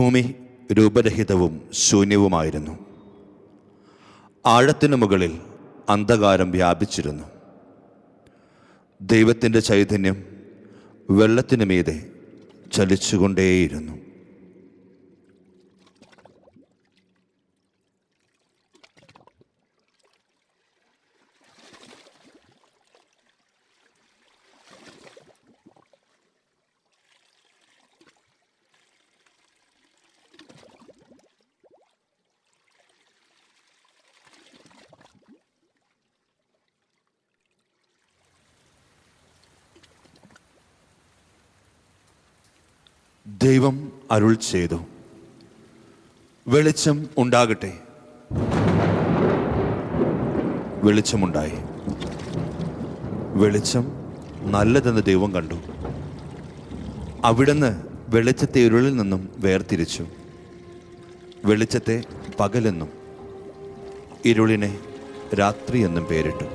ഭൂമി രൂപരഹിതവും ശൂന്യവുമായിരുന്നു. ആഴത്തിനു മുകളിൽ അന്ധകാരം വ്യാപിച്ചിരുന്നു. ദൈവത്തിൻ്റെ ചൈതന്യം വെള്ളത്തിനു മീതെ ചലിച്ചുകൊണ്ടേയിരുന്നു. ദൈവം അരുൾ ചെയ്തു, വെളിച്ചം ഉണ്ടാകട്ടെ. വെളിച്ചമുണ്ടായി. വെളിച്ചം നല്ലതെന്ന് ദൈവം കണ്ടു. അവിടുന്ന് വെളിച്ചത്തെ ഇരുളിൽ നിന്നും വേർതിരിച്ചു. വെളിച്ചത്തെ പകലെന്നും ഇരുളിനെ രാത്രി എന്നും പേരിട്ടു.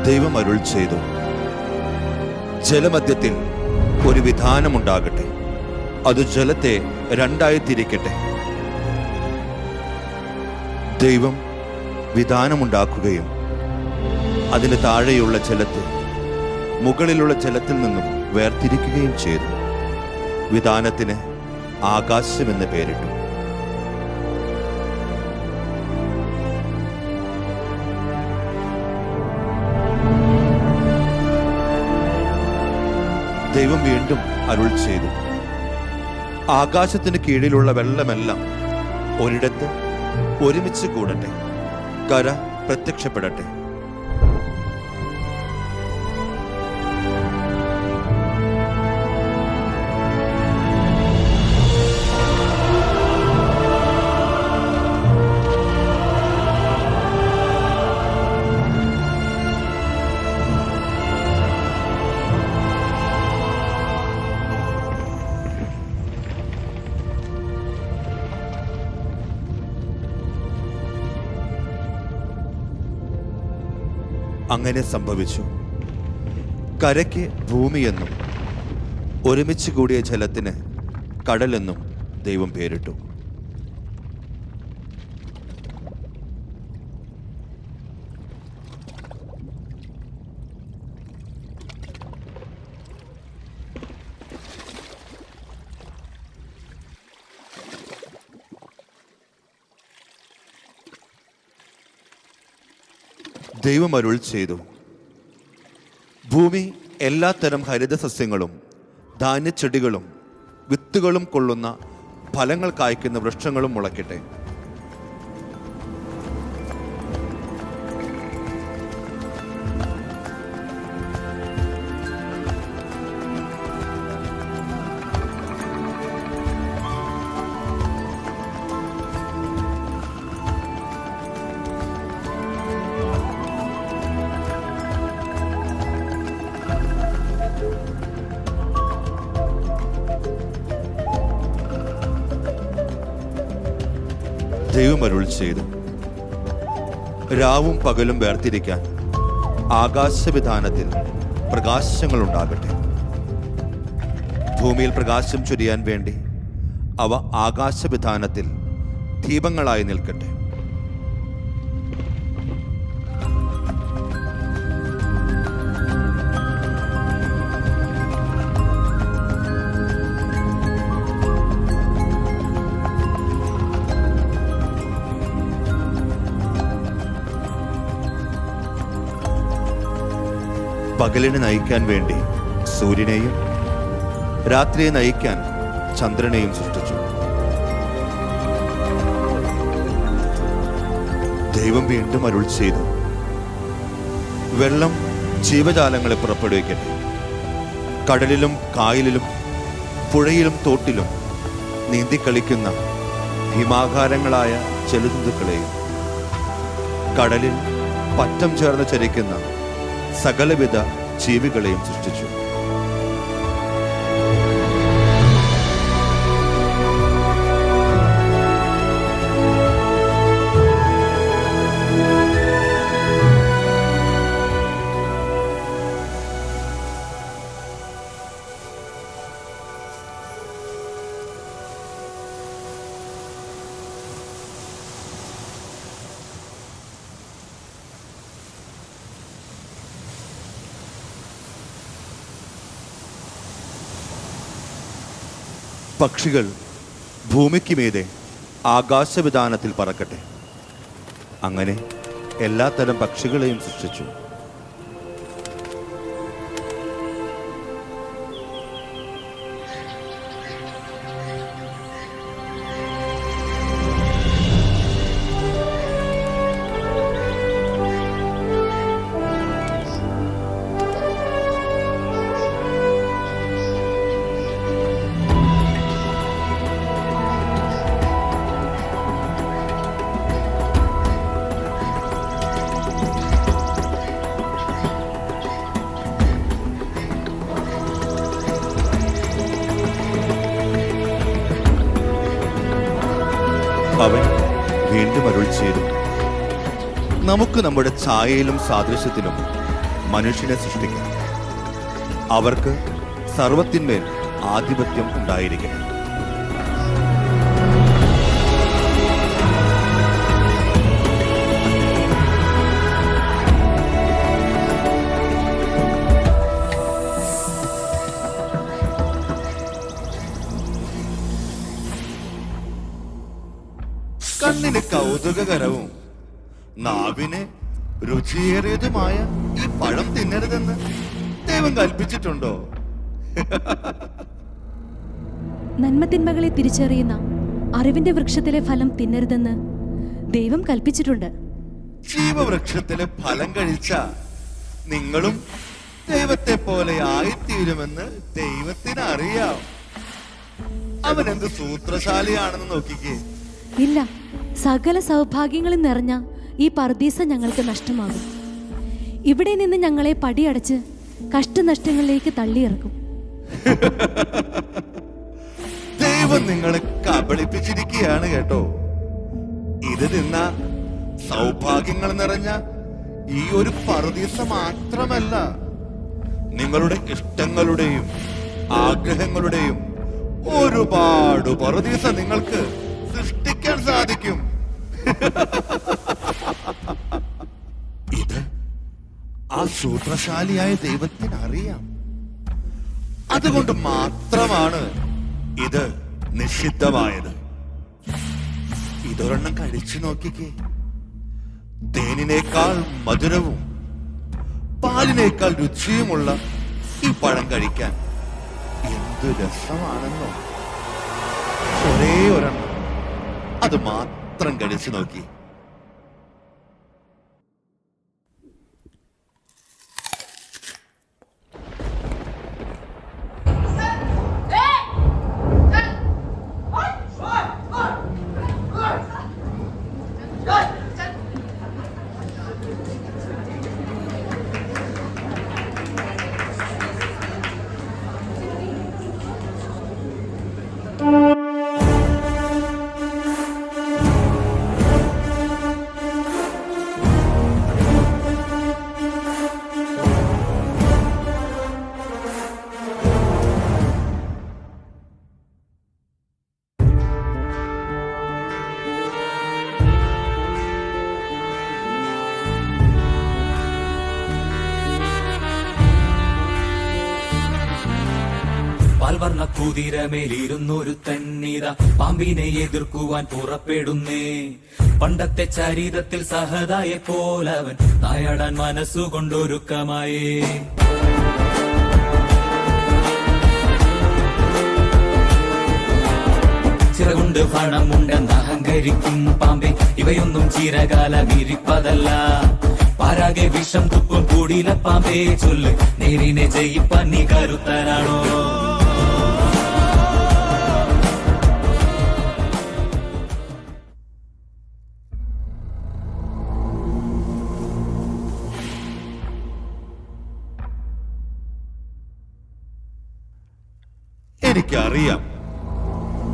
ദൈവം അരുൾ ചെയ്തു, ജലമധ്യത്തിൽ ഒരു വിധാനമുണ്ടാകട്ടെ. അത് ജലത്തെ രണ്ടായി തിരിക്കട്ടെ. ദൈവം വിധാനമുണ്ടാക്കുകയും അതിന് താഴെയുള്ള ജലത്തെ മുകളിലുള്ള ജലത്തിൽ നിന്നും വേർതിരിക്കുകയും ചെയ്തു. വിധാനത്തിന് ആകാശമെന്ന് പേരിട്ടു. ദൈവം വീണ്ടും അരുൾ ചെയ്തു, ആകാശത്തിന് കീഴിലുള്ള വെള്ളമെല്ലാം ഒരിടത്ത് ഒരുമിച്ച് കൂടട്ടെ. കര പ്രത്യക്ഷപ്പെടട്ടെ. അങ്ങനെ സംഭവിച്ചു. കരയ്ക്ക് ഭൂമിയെന്നും ഒരുമിച്ച് കൂടിയ ജലത്തിന് കടലെന്നും ദൈവം പേരിട്ടു. ദൈവം അരുൾ ചെയ്തു, ഭൂമി എല്ലാത്തരം ഹരിതസസ്യങ്ങളും ധാന്യച്ചെടികളും വിത്തുകളും കൊള്ളുന്ന ഫലങ്ങൾ കായ്ക്കുന്ന വൃക്ഷങ്ങളും മുളയ്ക്കട്ടെ. ദൈവം അരുൾ ചെയ്തു, രാവും പകലും വേർതിരിക്കാൻ ആകാശവിധാനത്തിൽ പ്രകാശങ്ങളുണ്ടാകട്ടെ. ഭൂമിയിൽ പ്രകാശം ചൊരിയാൻ വേണ്ടി അവ ആകാശവിധാനത്തിൽ ദീപങ്ങളായി നിൽക്കട്ടെ. പകലിനെ നയിക്കാൻ വേണ്ടി സൂര്യനെയും രാത്രിയെ നയിക്കാൻ ചന്ദ്രനെയും സൃഷ്ടിച്ചു. ദൈവം വീണ്ടും അരുൾ ചെയ്തു, വെള്ളം ജീവജാലങ്ങളെ പുറപ്പെടുവിക്കട്ടെ. കടലിലും കായലിലും പുഴയിലും തോട്ടിലും നീന്തിക്കളിക്കുന്ന ഭീമാകാരങ്ങളായ ജലജന്തുക്കളെയും കടലിൽ പറ്റം ചേർന്ന് ചരിക്കുന്ന സകലവിധ ജീവികളെയും സൃഷ്ടിച്ചു. പക്ഷികൾ ഭൂമിക്ക് മീതെ ആകാശവിധാനത്തിൽ പറക്കട്ടെ. അങ്ങനെ എല്ലാത്തരം പക്ഷികളെയും സൃഷ്ടിച്ചു. അവൻ വീണ്ടും അരുൾ ചെയ്തു, നമുക്ക് നമ്മുടെ ഛായയിലും സാദൃശ്യത്തിലും മനുഷ്യനെ സൃഷ്ടിക്കാം. അവർക്ക് സർവത്തിന്മേൽ ആധിപത്യം ഉണ്ടായിരിക്കണം. കണ്ണിന് കൗതുകകരവും നാവിന് രുചിയേറിയതുമായ ഈ പഴം തിന്നരുതെന്ന് ദൈവം കൽപ്പിച്ചിട്ടുണ്ടോ? നന്മതിന്മകളെ തിരിച്ചറിയുന്ന അറിവിന്റെ വൃക്ഷത്തിലെ ഫലം തിന്നരുതെന്ന് ദൈവം കൽപ്പിച്ചിട്ടുണ്ട്. ജീവവൃക്ഷത്തിലെ ഫലം കഴിച്ച നിങ്ങളും ദൈവത്തെ പോലെ ആയിത്തീരുമെന്ന് ദൈവത്തിന് അറിയാം. അവൻ എന്ത് സൂത്രശാലിയാണെന്ന് നോക്കിക്കേ. ഇല്ല, സകല സൗഭാഗ്യങ്ങളും നിറഞ്ഞ ഈ പർദീസ ഞങ്ങൾക്ക് നഷ്ടമാകും. ഇവിടെ നിന്ന് ഞങ്ങളെ പടിയടച്ച് കഷ്ടനഷ്ടങ്ങളിലേക്ക് തള്ളിയിറക്കും. ദൈവം നിങ്ങളെ കബളിപ്പിച്ചിരിക്കുകയാണ് കേട്ടോ. ഇത് നിന്ന സൗഭാഗ്യങ്ങൾ നിറഞ്ഞ ഈ ഒരു പർദീസ മാത്രമല്ല, നിങ്ങളുടെ ഇഷ്ടങ്ങളുടെയും ആഗ്രഹങ്ങളുടെയും ഒരുപാട് പർദീസ നിങ്ങൾക്ക് സൃഷ്ടിക്കാൻ സാധിക്കും. ഇത് ആ സൂത്രശാലിയായ ദൈവത്തിന് അറിയാം. അതുകൊണ്ട് മാത്രമാണ് ഇത് നിഷിദ്ധമായത്. ഇതൊരെണ്ണം കഴിച്ചു നോക്കിക്കേ. തേനിനേക്കാൾ മധുരവും പാലിനേക്കാൾ രുചിയുമുള്ള ഈ പഴം കഴിക്കാൻ എന്ത് രസമാണെന്നോ. ഒരേ ഒരെണ്ണം അത് മാത്രം കഴിച്ചു നോക്കി. പാൽവർണ്ണ കുതിരമേലിരുന്നൊരു തന്നീത പാമ്പിനെ എതിർക്കുവാൻ പുറപ്പെടുന്നേ. പണ്ടത്തെ ചരിതത്തിൽ സഹതായെ പോലവൻ നായാടാൻ മനസ്സുകൊണ്ടൊരുക്കമായേ. ചിറകുണ്ട് പണമുണ്ടെന്ന് അഹങ്കരിക്കും പാമ്പെ, ഇവയൊന്നും ചിരകാല വിരിപ്പതല്ല. പാരാകെ വിഷം തുപ്പും കൂടിയില പാമ്പേ ചൊല്ല്, നേരിനെ ജയിപ്പാൻ നീ കരുത്തനാണോ? എനിക്കറിയാം,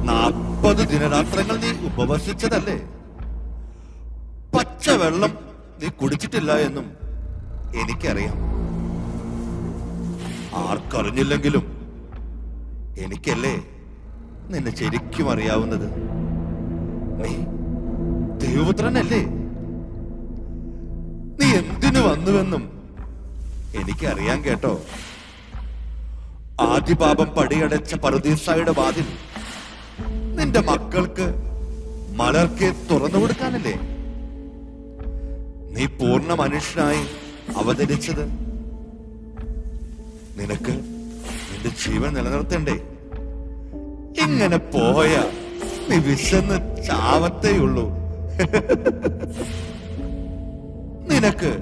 40 ദിനരാത്രങ്ങൾ നീ ഉപവസിച്ചതല്ലേ. പച്ചവെള്ളം നീ കുടിച്ചിട്ടില്ല എന്നും എനിക്കറിയാം. ആർക്കറിഞ്ഞില്ലെങ്കിലും എനിക്കല്ലേ നിന്നെ ശരിക്കും അറിയാവുന്നത്. നീ ദൈവപുത്രനല്ലേ. നീ എന്തിനു വന്നുവെന്നും എനിക്കറിയാം കേട്ടോ. ആദിപാപം പടിയടച്ച പറുദീസായുടെ വാതിൽ നിന്റെ മക്കൾക്ക് മലർക്കെ തുറന്നു കൊടുക്കാനല്ലേ നീ പൂർണ്ണ മനുഷ്യനായി അവതരിച്ചത്. നിനക്ക് നിന്റെ ജീവൻ നിലനിർത്തണ്ടേ? ഇങ്ങനെ പോയ നീ വിശന്ന് ചാവത്തേയുള്ളൂ. നിനക്ക്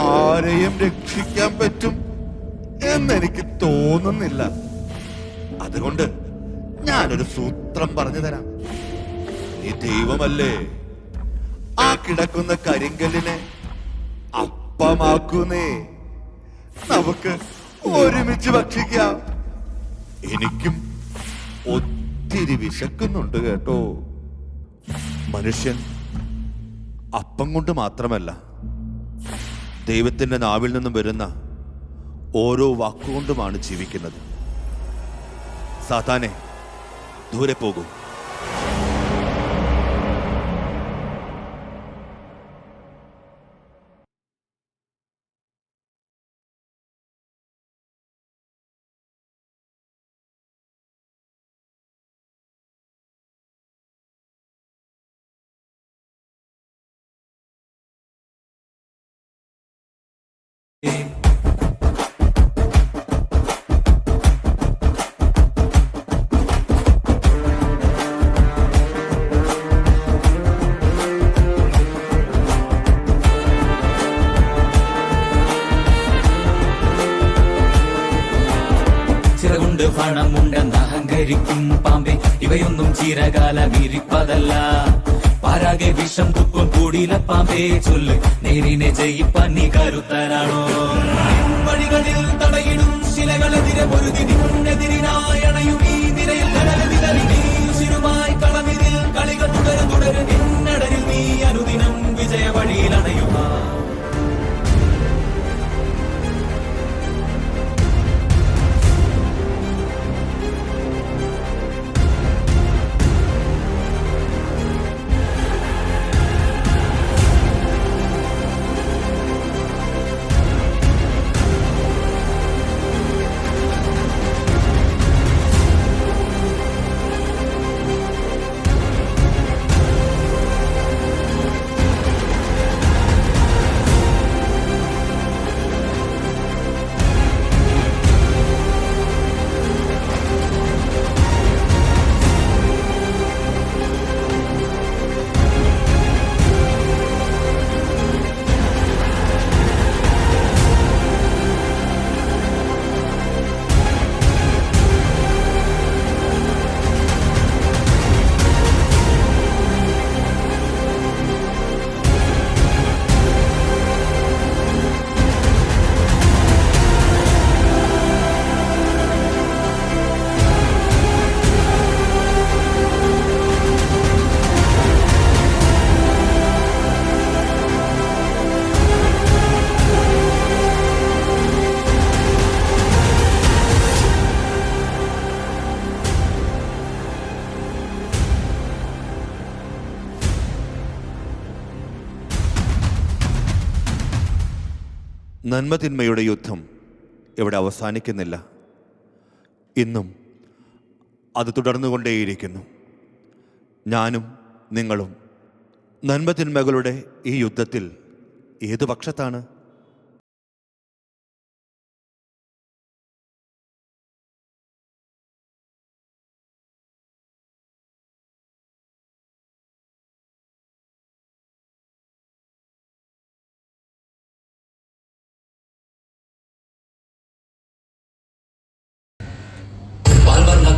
ആരെയും രക്ഷിക്കാൻ പറ്റും എന്നെനിക്ക് തോന്നുന്നില്ല. അതുകൊണ്ട് ഞാനൊരു സൂത്രം പറഞ്ഞു തരാം. നീ ദൈവമല്ലേ? ആ കിടക്കുന്ന കരിങ്കല്ലിനെ അപ്പമാക്കുന്നേ. നമുക്ക് ഒരുമിച്ച് ഭക്ഷിക്കാം. എനിക്കും ഒത്തിരി വിശക്കുന്നുണ്ട് കേട്ടോ. മനുഷ്യൻ അപ്പം കൊണ്ട് മാത്രമല്ല, ദൈവത്തിന്റെ നാവിൽ നിന്നും വരുന്ന ഓരോ വാക്കുകൊണ്ടുമാണ് ജീവിക്കുന്നത്. സാത്താനെ, ദൂരെ പോകൂ. ചിറകുണ്ട് പണമുണ്ടെന്ന് അഹങ്കരിക്കും പാമ്പേ, ഇവയൊന്നും ചിരകാലം ഇരിപ്പതല്ല. പാരാകെ വിഷം തുപ്പും കൂടിയില പാമ്പേ, ചൊല്ല് നേരിനെ ജയിപ്പാൻ നീ കരുത്തനാണോ? വഴികളിൽ തടയിടും ശിലകളെതിരെ പൊരുതി നിന്നെതിരിനായണയും ഈ നിരയിൽ കടലുമായി കളമിതിൽ കളികൾ തുടരും നിന്നടരിൽ നീ അനുദിനം വിജയ വഴിയിലണയുക. നന്മതിന്മയുടെ യുദ്ധം ഇവിടെ അവസാനിക്കുന്നില്ല. ഇന്നും അത് തുടർന്നുകൊണ്ടേയിരിക്കുന്നു. ഞാനും നിങ്ങളും നന്മതിന്മകളുടെ ഈ യുദ്ധത്തിൽ ഏതു പക്ഷത്താണ്?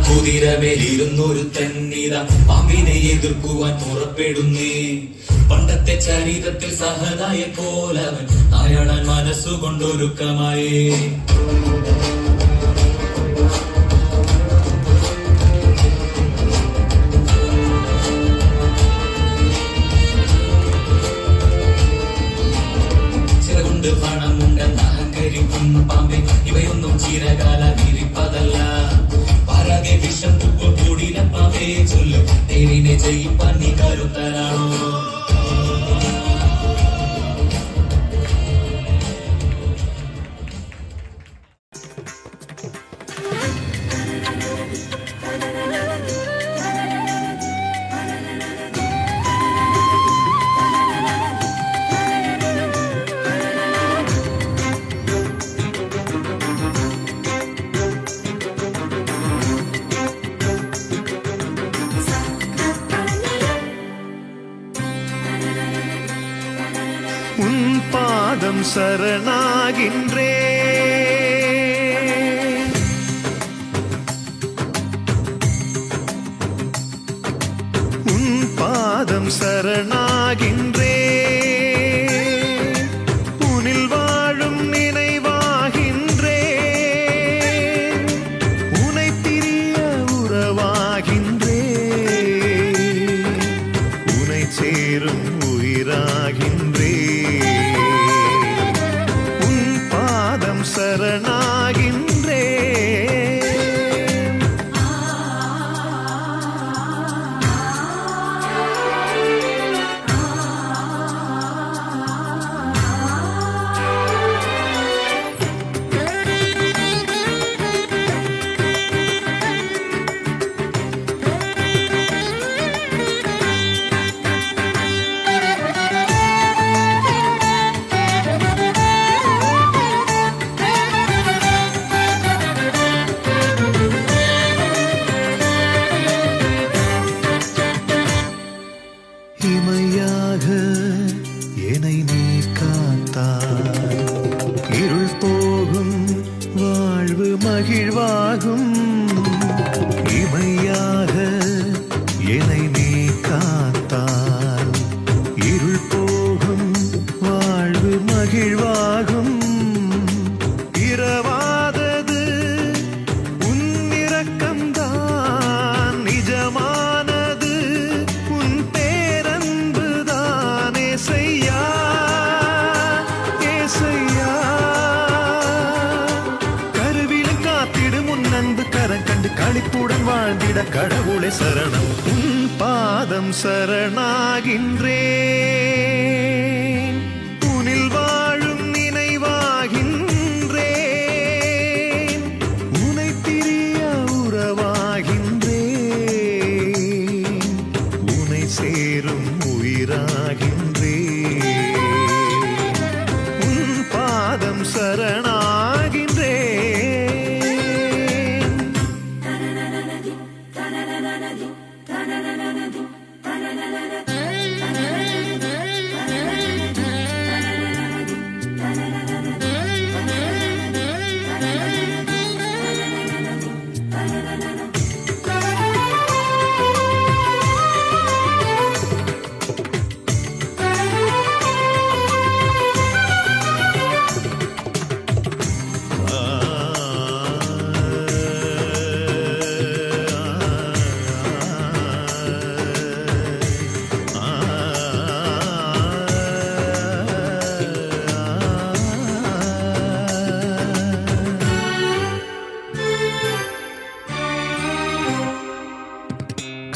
കുതിരമേലിരുന്നൊരു തന്നീത പാമ്പിനെ എതിർക്കുവാൻ പുറപ്പെടുന്നേ. പണ്ടത്തെ ചരിതത്തിൽ സഹതായ പോലവൻ നായാടാൻ മനസ്സുകൊണ്ടൊരുക്കമായേ. ചിറകുണ്ട് പണമുണ്ടെന്ന് അഹങ്കരിക്കും പാമ്പേ, ഇവയൊന്നും ചിരകാലം ഇരിപ്പതല്ല. പാരാകെ വിഷം തുപ്പും കൂടിയില പാമ്പേ, ചൊല്ല് നേരിനെ ജയിപ്പാൻ നീ കരുത്തനാണോ? சரணாகின்றே. உன் பாதம் சரணாகின்றே. உனில் வாழும் நினைவாகின்றே. உனை பிரிய உறவாகின்றே. உனை சேரும் உயிராகின்றே. உன் பாதம் சரணாகின்றே. இமையாக என்னை நீ காத்தாய். இருள் போகும் வாழ்வு மகிழ்வாகும். இமையாக என்னை நீ காத்தாய். இருள் போகும் வாழ்வு மகிழ்வாகும். இரவாதது உன் இரக்கம்தான். நிஜமானது உன் பேரன்புதான். ஏசையா ஏசையா, கருவிலும் காத்திடும் உன் அன்பு கரம் கண்டு களிப்புடன் வாழ்ந்திட கடவுளை சரணம். உன் பாதம் சரணாகின்றேன். உனில் வாழும் நினைவாகின்றேன். உனை பிரிய உறவாகின்றேன். உனை சேரும் உயிராகின்றேன். உன் பாதம் சரணாகின்றேன்.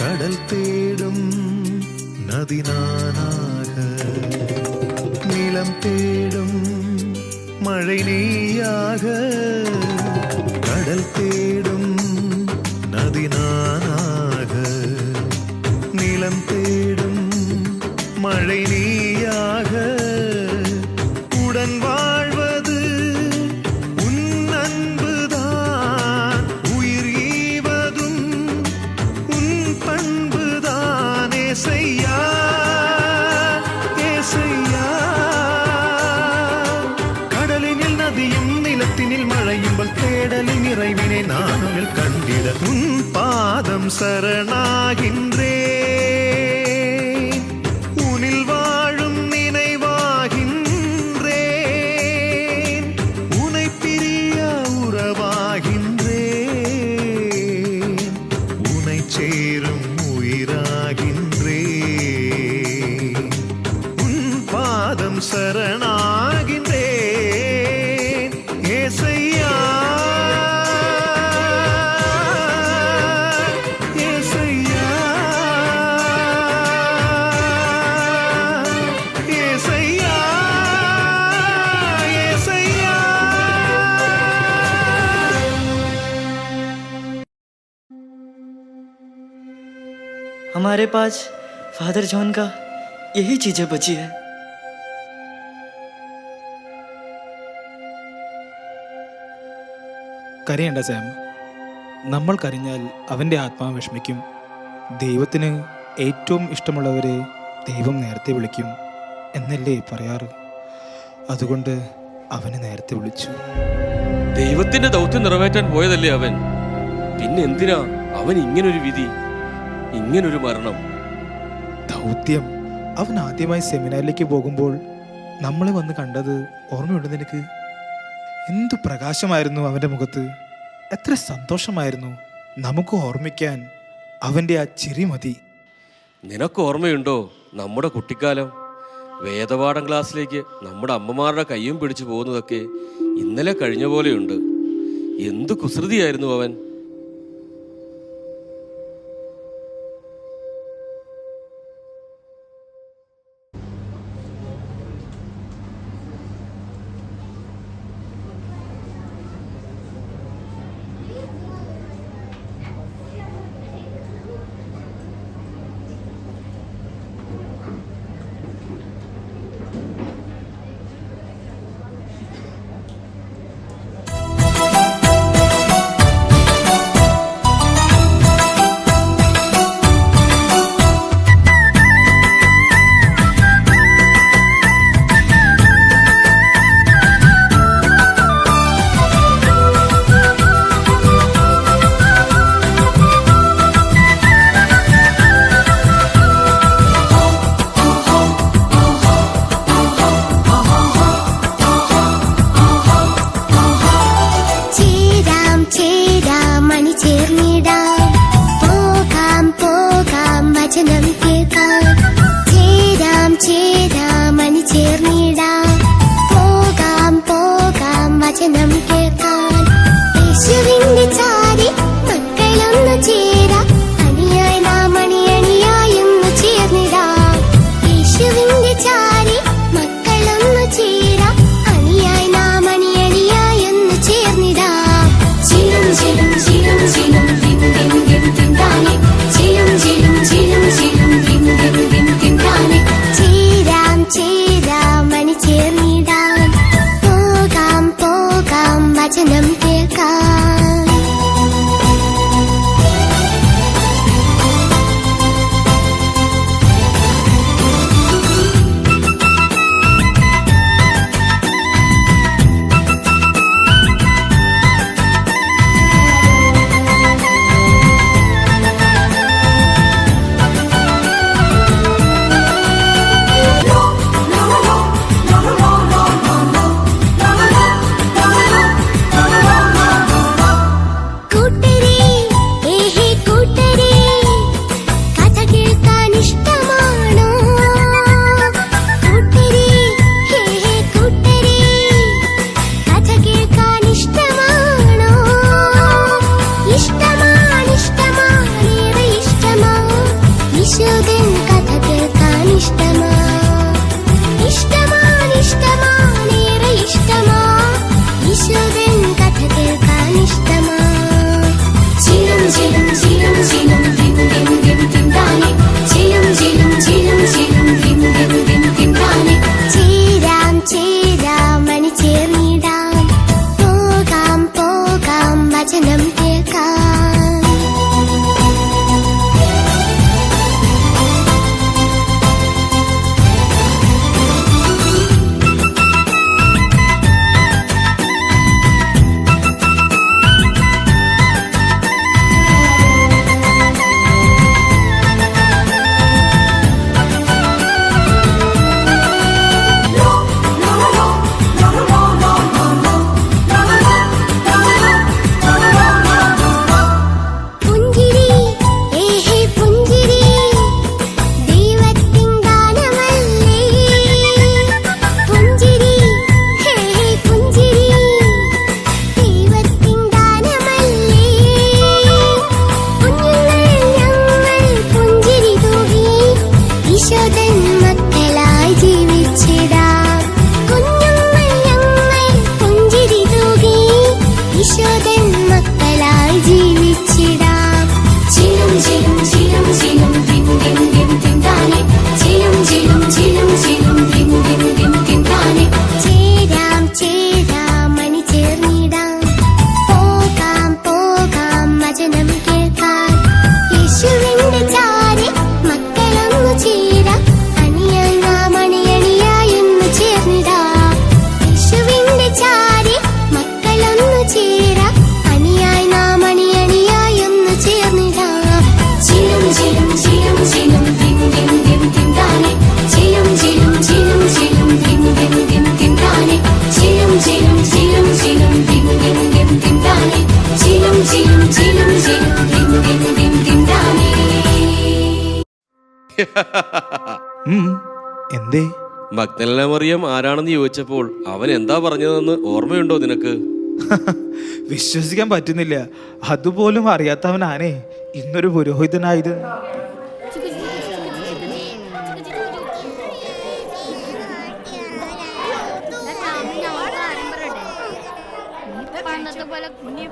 கடல் தேடும் நதி நானாக. நிலம் தேடும் மழை நீயாக. கடல் தேடும் நதி நானாக. நிலம் தேடும் மழை நீயாக. உடன் வாழ்வது உன் அன்புதான். உயிர் ஈவதும் உன் பண்புதான். ஏசையா ஏசையா, கடலினில் நதியும் நிலத்தினில் மழையும் தேடலின் நிறைவினை நான் உன்னில் கண்டிட. உன் பாதம் சரணாகின்றேன். உனில் வாழும் நினைவாகின்றேன். உனை பிரிய உறவாகின்றேன். உனை சேரும் உயிராகின்றேன். உன் பாதம் சரணாகின்றேன். ஏசையா ஏசையா ஏசையா ஏசையா. हमारे पास फादर जॉन का यही चीजें बची है. കരയേണ്ട സാം. നമ്മൾ കരഞ്ഞാൽ അവൻ്റെ ആത്മാവ് വിഷമിക്കും. ദൈവത്തിന് ഏറ്റവും ഇഷ്ടമുള്ളവരെ ദൈവം നേരത്തെ വിളിക്കും എന്നല്ലേ പറയാറ്. അതുകൊണ്ട് അവനെ നേരത്തെ വിളിച്ചു. ദൈവത്തിന്റെ ദൗത്യം നിറവേറ്റാൻ പോയതല്ലേ അവൻ. പിന്നെ എന്തിനാ അവൻ ഇങ്ങനൊരു വിധി, ഇങ്ങനൊരു മരണം? ദൗത്യം? അവൻ ആദ്യമായി സെമിനാറിലേക്ക് പോകുമ്പോൾ നമ്മളെ വന്ന് കണ്ടത് ഓർമ്മയുണ്ട് നിനക്ക്? എന്തു പ്രകാശമായിരുന്നു അവൻ്റെ മുഖത്ത്, എത്ര സന്തോഷമായിരുന്നു. നമുക്ക് ഓർമ്മിക്കാൻ അവൻ്റെ ആ ചിരി മതി. നിനക്ക് ഓർമ്മയുണ്ടോ നമ്മുടെ കുട്ടിക്കാലം? വേദപാഠം ക്ലാസ്സിലേക്ക് നമ്മുടെ അമ്മമാരുടെ കയ്യും പിടിച്ചു പോകുന്നതൊക്കെ ഇന്നലെ കഴിഞ്ഞ പോലെയുണ്ട്. എന്തു കുസൃതിയായിരുന്നു അവൻ. എന്തേ? മഗ്ദലന മറിയം ആരാണെന്ന് ചോദിച്ചപ്പോൾ അവൻ എന്താ പറഞ്ഞതെന്ന് ഓർമ്മയുണ്ടോ നിനക്ക്? വിശ്വസിക്കാൻ പറ്റുന്നില്ല. അതുപോലും അറിയാത്തവനാണേ ഇന്നൊരു പുരോഹിതനായത്. പണ്ടത്തെ പോലെ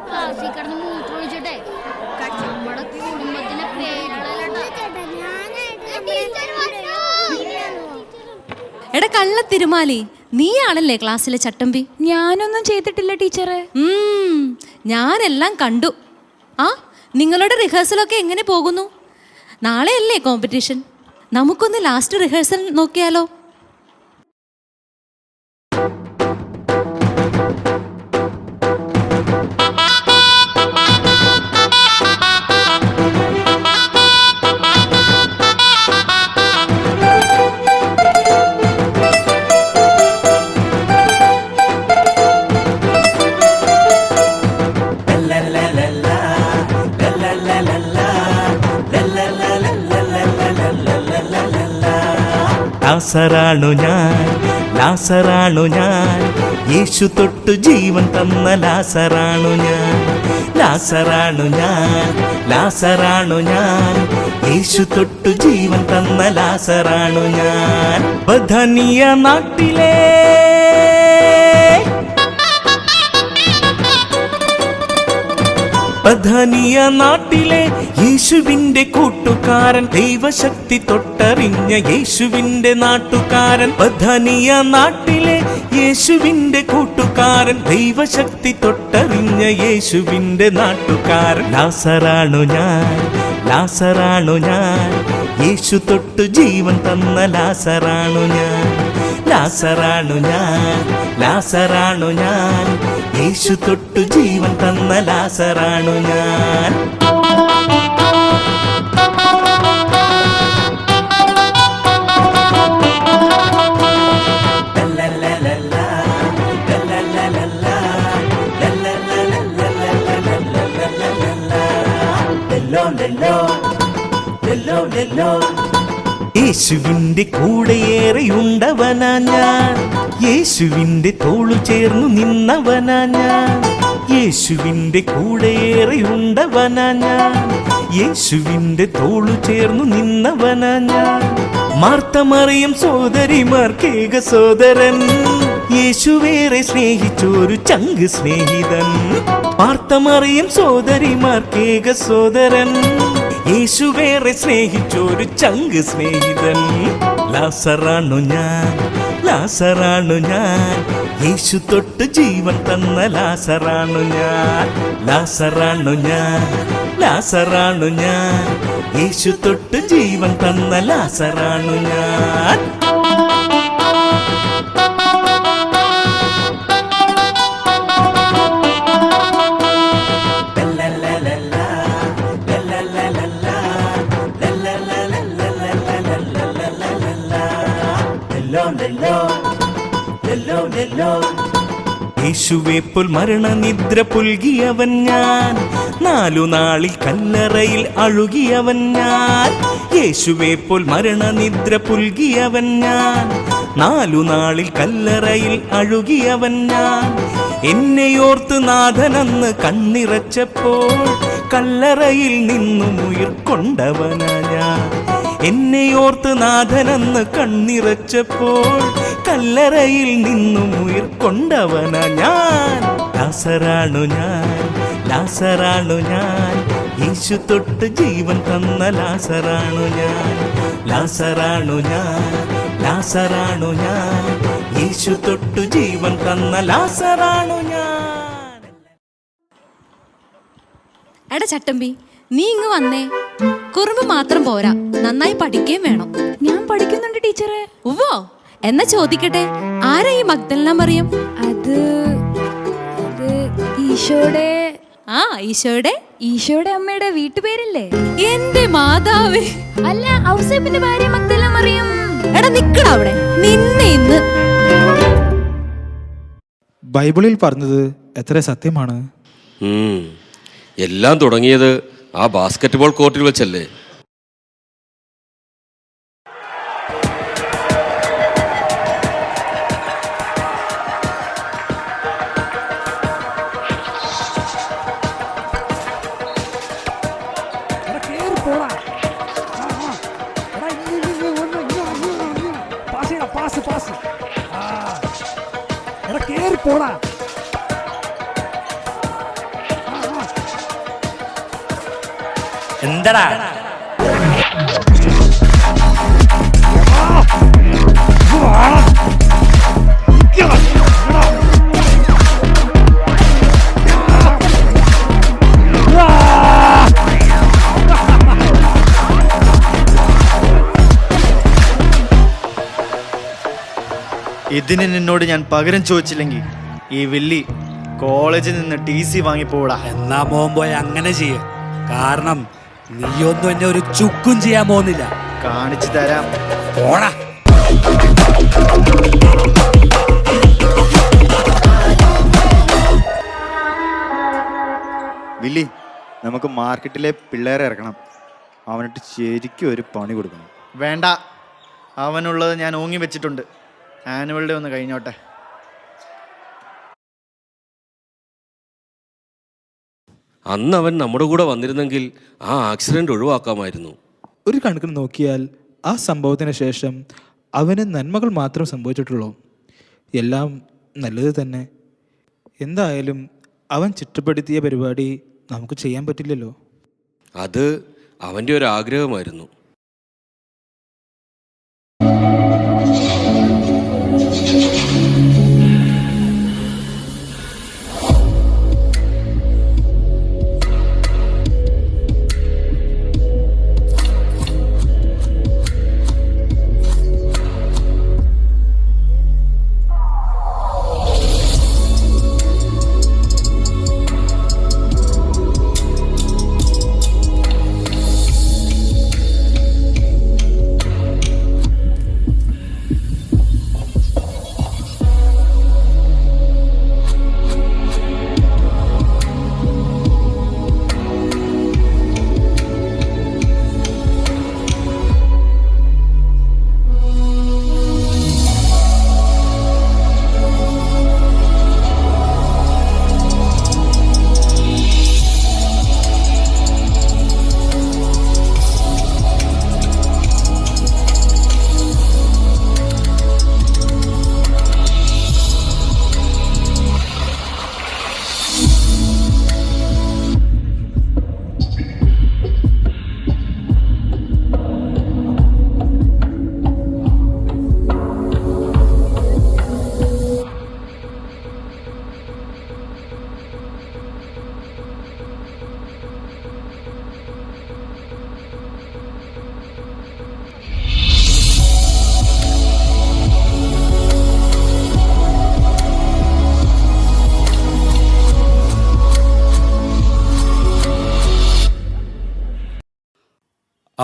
ക്ലാസ്സിൽ കിടന്ന് മൂത്രമൊഴിച്ചിട്ടെ നമ്മുടെ കുടുംബത്തിന് എടാ കള്ള തിരുമാലി, നീയാണല്ലേ ക്ലാസ്സിലെ ചട്ടമ്പി? ഞാനൊന്നും ചെയ്തിട്ടില്ല ടീച്ചറെ. ഞാനെല്ലാം കണ്ടു. ആ, നിങ്ങളുടെ റിഹേഴ്സലൊക്കെ എങ്ങനെ പോകുന്നു? നാളെയല്ലേ കോമ്പറ്റീഷൻ? നമുക്കൊന്ന് ലാസ്റ്റ് റിഹേഴ്സൽ നോക്കിയാലോ? ലാസറാണു ഞാൻ, ലാസറാണു ഞാൻ, യേശു തൊട്ടു ജീവൻ തന്ന ലാസറാണു ഞാൻ. ലാസറാണു ഞാൻ, ലാസറാണു ഞാൻ, യേശു തൊട്ടു ജീവൻ തന്ന ലാസറാണു ഞാൻ. ബഥനിയ നാട്ടിലെ ബഥനിയ നാട്ടിലെ യേശുവിന്റെ കൂട്ടുകാരൻ, ദൈവശക്തി തൊട്ടറിഞ്ഞ യേശുവിന്റെ നാട്ടുകാരൻ. ബഥനിയ നാട്ടിലെ യേശുവിന്റെ കൂട്ടുകാരൻ, ദൈവശക്തി തൊട്ടറിഞ്ഞ യേശുവിന്റെ നാട്ടുകാരൻ. ലാസറാണു ഞാൻ, ലാസറാണു ഞാൻ, യേശു തൊട്ടു ജീവൻ തന്ന ലാസറാണു ഞാൻ. ലാസറാണു ഞാൻ, ലാസറാണു ഞാൻ, യേശു തൊട്ടു ജീവൻ തന്ന ലാസറാണു ഞാൻ. യേശുവിന്റെ കൂടെയേറെയുണ്ടവനാ ഞാൻ, യേശുവിന്റെ തോളു ചേർന്നു നിന്നവനാ ഞാൻ. യേശുവിന്റെ കൂടെയേറെയുണ്ടവനാ ഞാൻ, യേശുവിന്റെ തോളു ചേർന്നു നിന്നവനാ ഞാൻ. മാർത്ത മറിയം സോദരിമാർക്കേക സോദരൻ, യേശുവേറെ സ്നേഹിച്ചൊരു ചങ്ക് സ്നേഹിതൻ. മാർത്ത മറിയം സോദരിമാർക്കേക സോദരൻ, യേശുവേറെ സ്നേഹിച്ചൊരു ചങ്ക് സ്നേഹിതൻ. ലാസറാണു ഞാൻ, ലാസറാണു ഞാൻ, യേശു തൊട്ട് ജീവൻ തന്ന ലാസറാണു ഞാൻ. ലാസറാണു ഞാൻ, ലാസറാണു ഞാൻ, യേശു തൊട്ട് ജീവൻ തന്ന ലാസറാണു ഞാൻ. യേശുവെ പോൽ മരണനിദ്ര പുൽകിയവൻ ഞാൻ, 4 നാളിൽ കല്ലറയിൽ അഴുകിയവൻ ഞാൻ. യേശുവെ പോൽ മരണനിദ്ര പുൽകിയവൻ ഞാൻ, 4 നാളിൽ കല്ലറയിൽ അഴുകിയവൻ ഞാൻ. എന്നെയോർത്ത് നാഥനെന്ന് കണ്ണിറച്ചപ്പോൾ കല്ലറയിൽ നിന്നും ഉയിർക്കൊണ്ടവനാ ഞാൻ. എന്നെയോർത്ത് നാഥനെന്ന് കണ്ണിറച്ചപ്പോൾ കല്ലറയിൽ നിന്നും ഉയിർക്കൊണ്ടവനാ ഞാൻ. ലാസറാണു ഞാൻ, ലാസറാണു ഞാൻ, യേശു തൊട്ട് ജീവൻ തന്ന ലാസറാണു ഞാൻ. ലാസറാണു ഞാൻ, ലാസറാണു ഞാൻ, യേശു തൊട്ടു ജീവൻ തന്ന ലാസറാണു ഞാൻ. എടാ ചട്ടമ്പി, നീ ഇങ്ങ് വന്നേ. കുറുമ്പ് മാത്രം പോരാ, നന്നായി പഠിക്കുകയും വേണം. ഞാൻ പഠിക്കുന്നുണ്ട് ടീച്ചറെ. ഉവ്വോ, എന്നാ ചോദിക്കട്ടെ, ആരാ ഈ മഗ്ദലന മറിയം? അത് ഈശോയുടെ ഈശോയുടെ അമ്മയുടെ വീട്ടുപേരല്ലേ? എന്റെ മാതാവേ, അല്ല, ഔസേപ്പിന്റെ ഭാര്യ മഗ്ദലന മറിയം. എടാ നിക്കടാ അവിടെ, നിന്നെ ഇന്ന്. ബൈബിളിൽ പറഞ്ഞത് എത്ര സത്യമാണ്? എല്ലാം തുടങ്ങിയത് ആ ബാസ്കറ്റ്ബോൾ കോർട്ടിൽ വെച്ചല്ലേ? പോടാ. എന്തടാ ഇതിന് നിന്നോട് ഞാൻ പകരം ചോദിച്ചില്ലെങ്കിൽ ഈ വില്ലി കോളേജിൽ നിന്ന് TC വാങ്ങിപ്പോടാ. എന്നാ മോൻ പോയി അങ്ങനെ ചെയ്യ. കാരണം നീയൊന്നും എന്നെ ഒരു ചുക്കും ചെയ്യാൻ പോകുന്നില്ല. കാണിച്ചു തരാം. പോടാ. വില്ലി, നമുക്ക് മാർക്കറ്റിലെ പിള്ളേരെ ഇറക്കണം. അവനിട്ട് ശരിക്കും ഒരു പണി കൊടുക്കണം. വേണ്ട, അവനുള്ളത് ഞാൻ ഓങ്ങി വെച്ചിട്ടുണ്ട്. ആനുവൽ ഡേ ഒന്ന് കഴിഞ്ഞോട്ടെ. അന്ന് അവൻ നമ്മുടെ കൂടെ വന്നിരുന്നെങ്കിൽ ആ ആക്സിഡന്റ് ഒഴിവാക്കാമായിരുന്നു. ഒരു കണക്കിന് നോക്കിയാൽ ആ സംഭവത്തിന് ശേഷം അവന് നന്മകൾ മാത്രം സംഭവിച്ചിട്ടുള്ളൂ. എല്ലാം നല്ലത് തന്നെ. എന്തായാലും അവൻ ചിട്ടപ്പെടുത്തിയ പരിപാടി നമുക്ക് ചെയ്യാൻ പറ്റില്ലല്ലോ. അത് അവൻ്റെ ഒരു ആഗ്രഹമായിരുന്നു.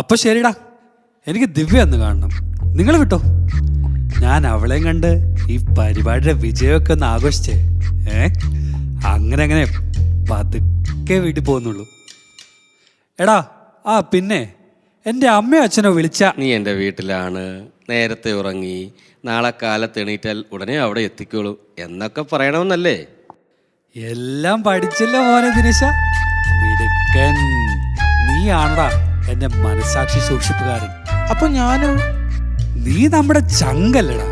അപ്പൊ ശരിടാ, എനിക്ക് ദിവ്യ ഒന്ന് കാണണം. നിങ്ങൾ വിട്ടോ, ഞാൻ അവളെയും കണ്ട് ഈ പരിപാടിയുടെ വിജയമൊക്കെ ഒന്ന് ആഘോഷിച്ചേ. അങ്ങനെ അങ്ങനെ പതുക്കെ വീട്ടിൽ പോകുന്നുള്ളൂ. എടാ, ആ പിന്നെ എൻ്റെ അമ്മയോ അച്ഛനോ വിളിച്ച നീ എൻ്റെ വീട്ടിലാണ്, നേരത്തെ ഉറങ്ങി, നാളെ കാലത്ത് എണീറ്റാൽ ഉടനെ അവിടെ എത്തിക്കോളൂ എന്നൊക്കെ പറയണമെന്നല്ലേ? എല്ലാം പഠിച്ചല്ലോ മോനെ ദിനേശ, മിടുക്കൻ. നീയാണടാ എന്റെ മനസാക്ഷി സൂക്ഷിപ്പുകാരൻ. അപ്പൊ ഞാനോ? നീ നമ്മുടെ ചങ്കല്ലടാ.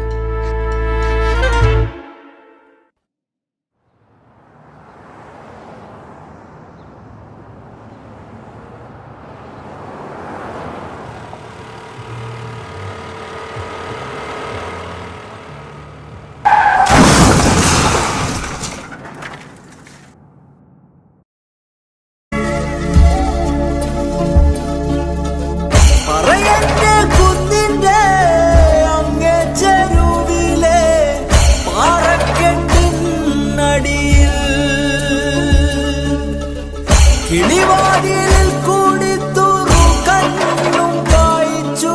കിളിവാതിലിൽ കൂടി തുറു കണ്ണും കായിച്ചു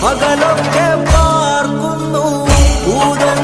പകലൊക്കെ പാർക്കുന്നു ഭൂതൻ.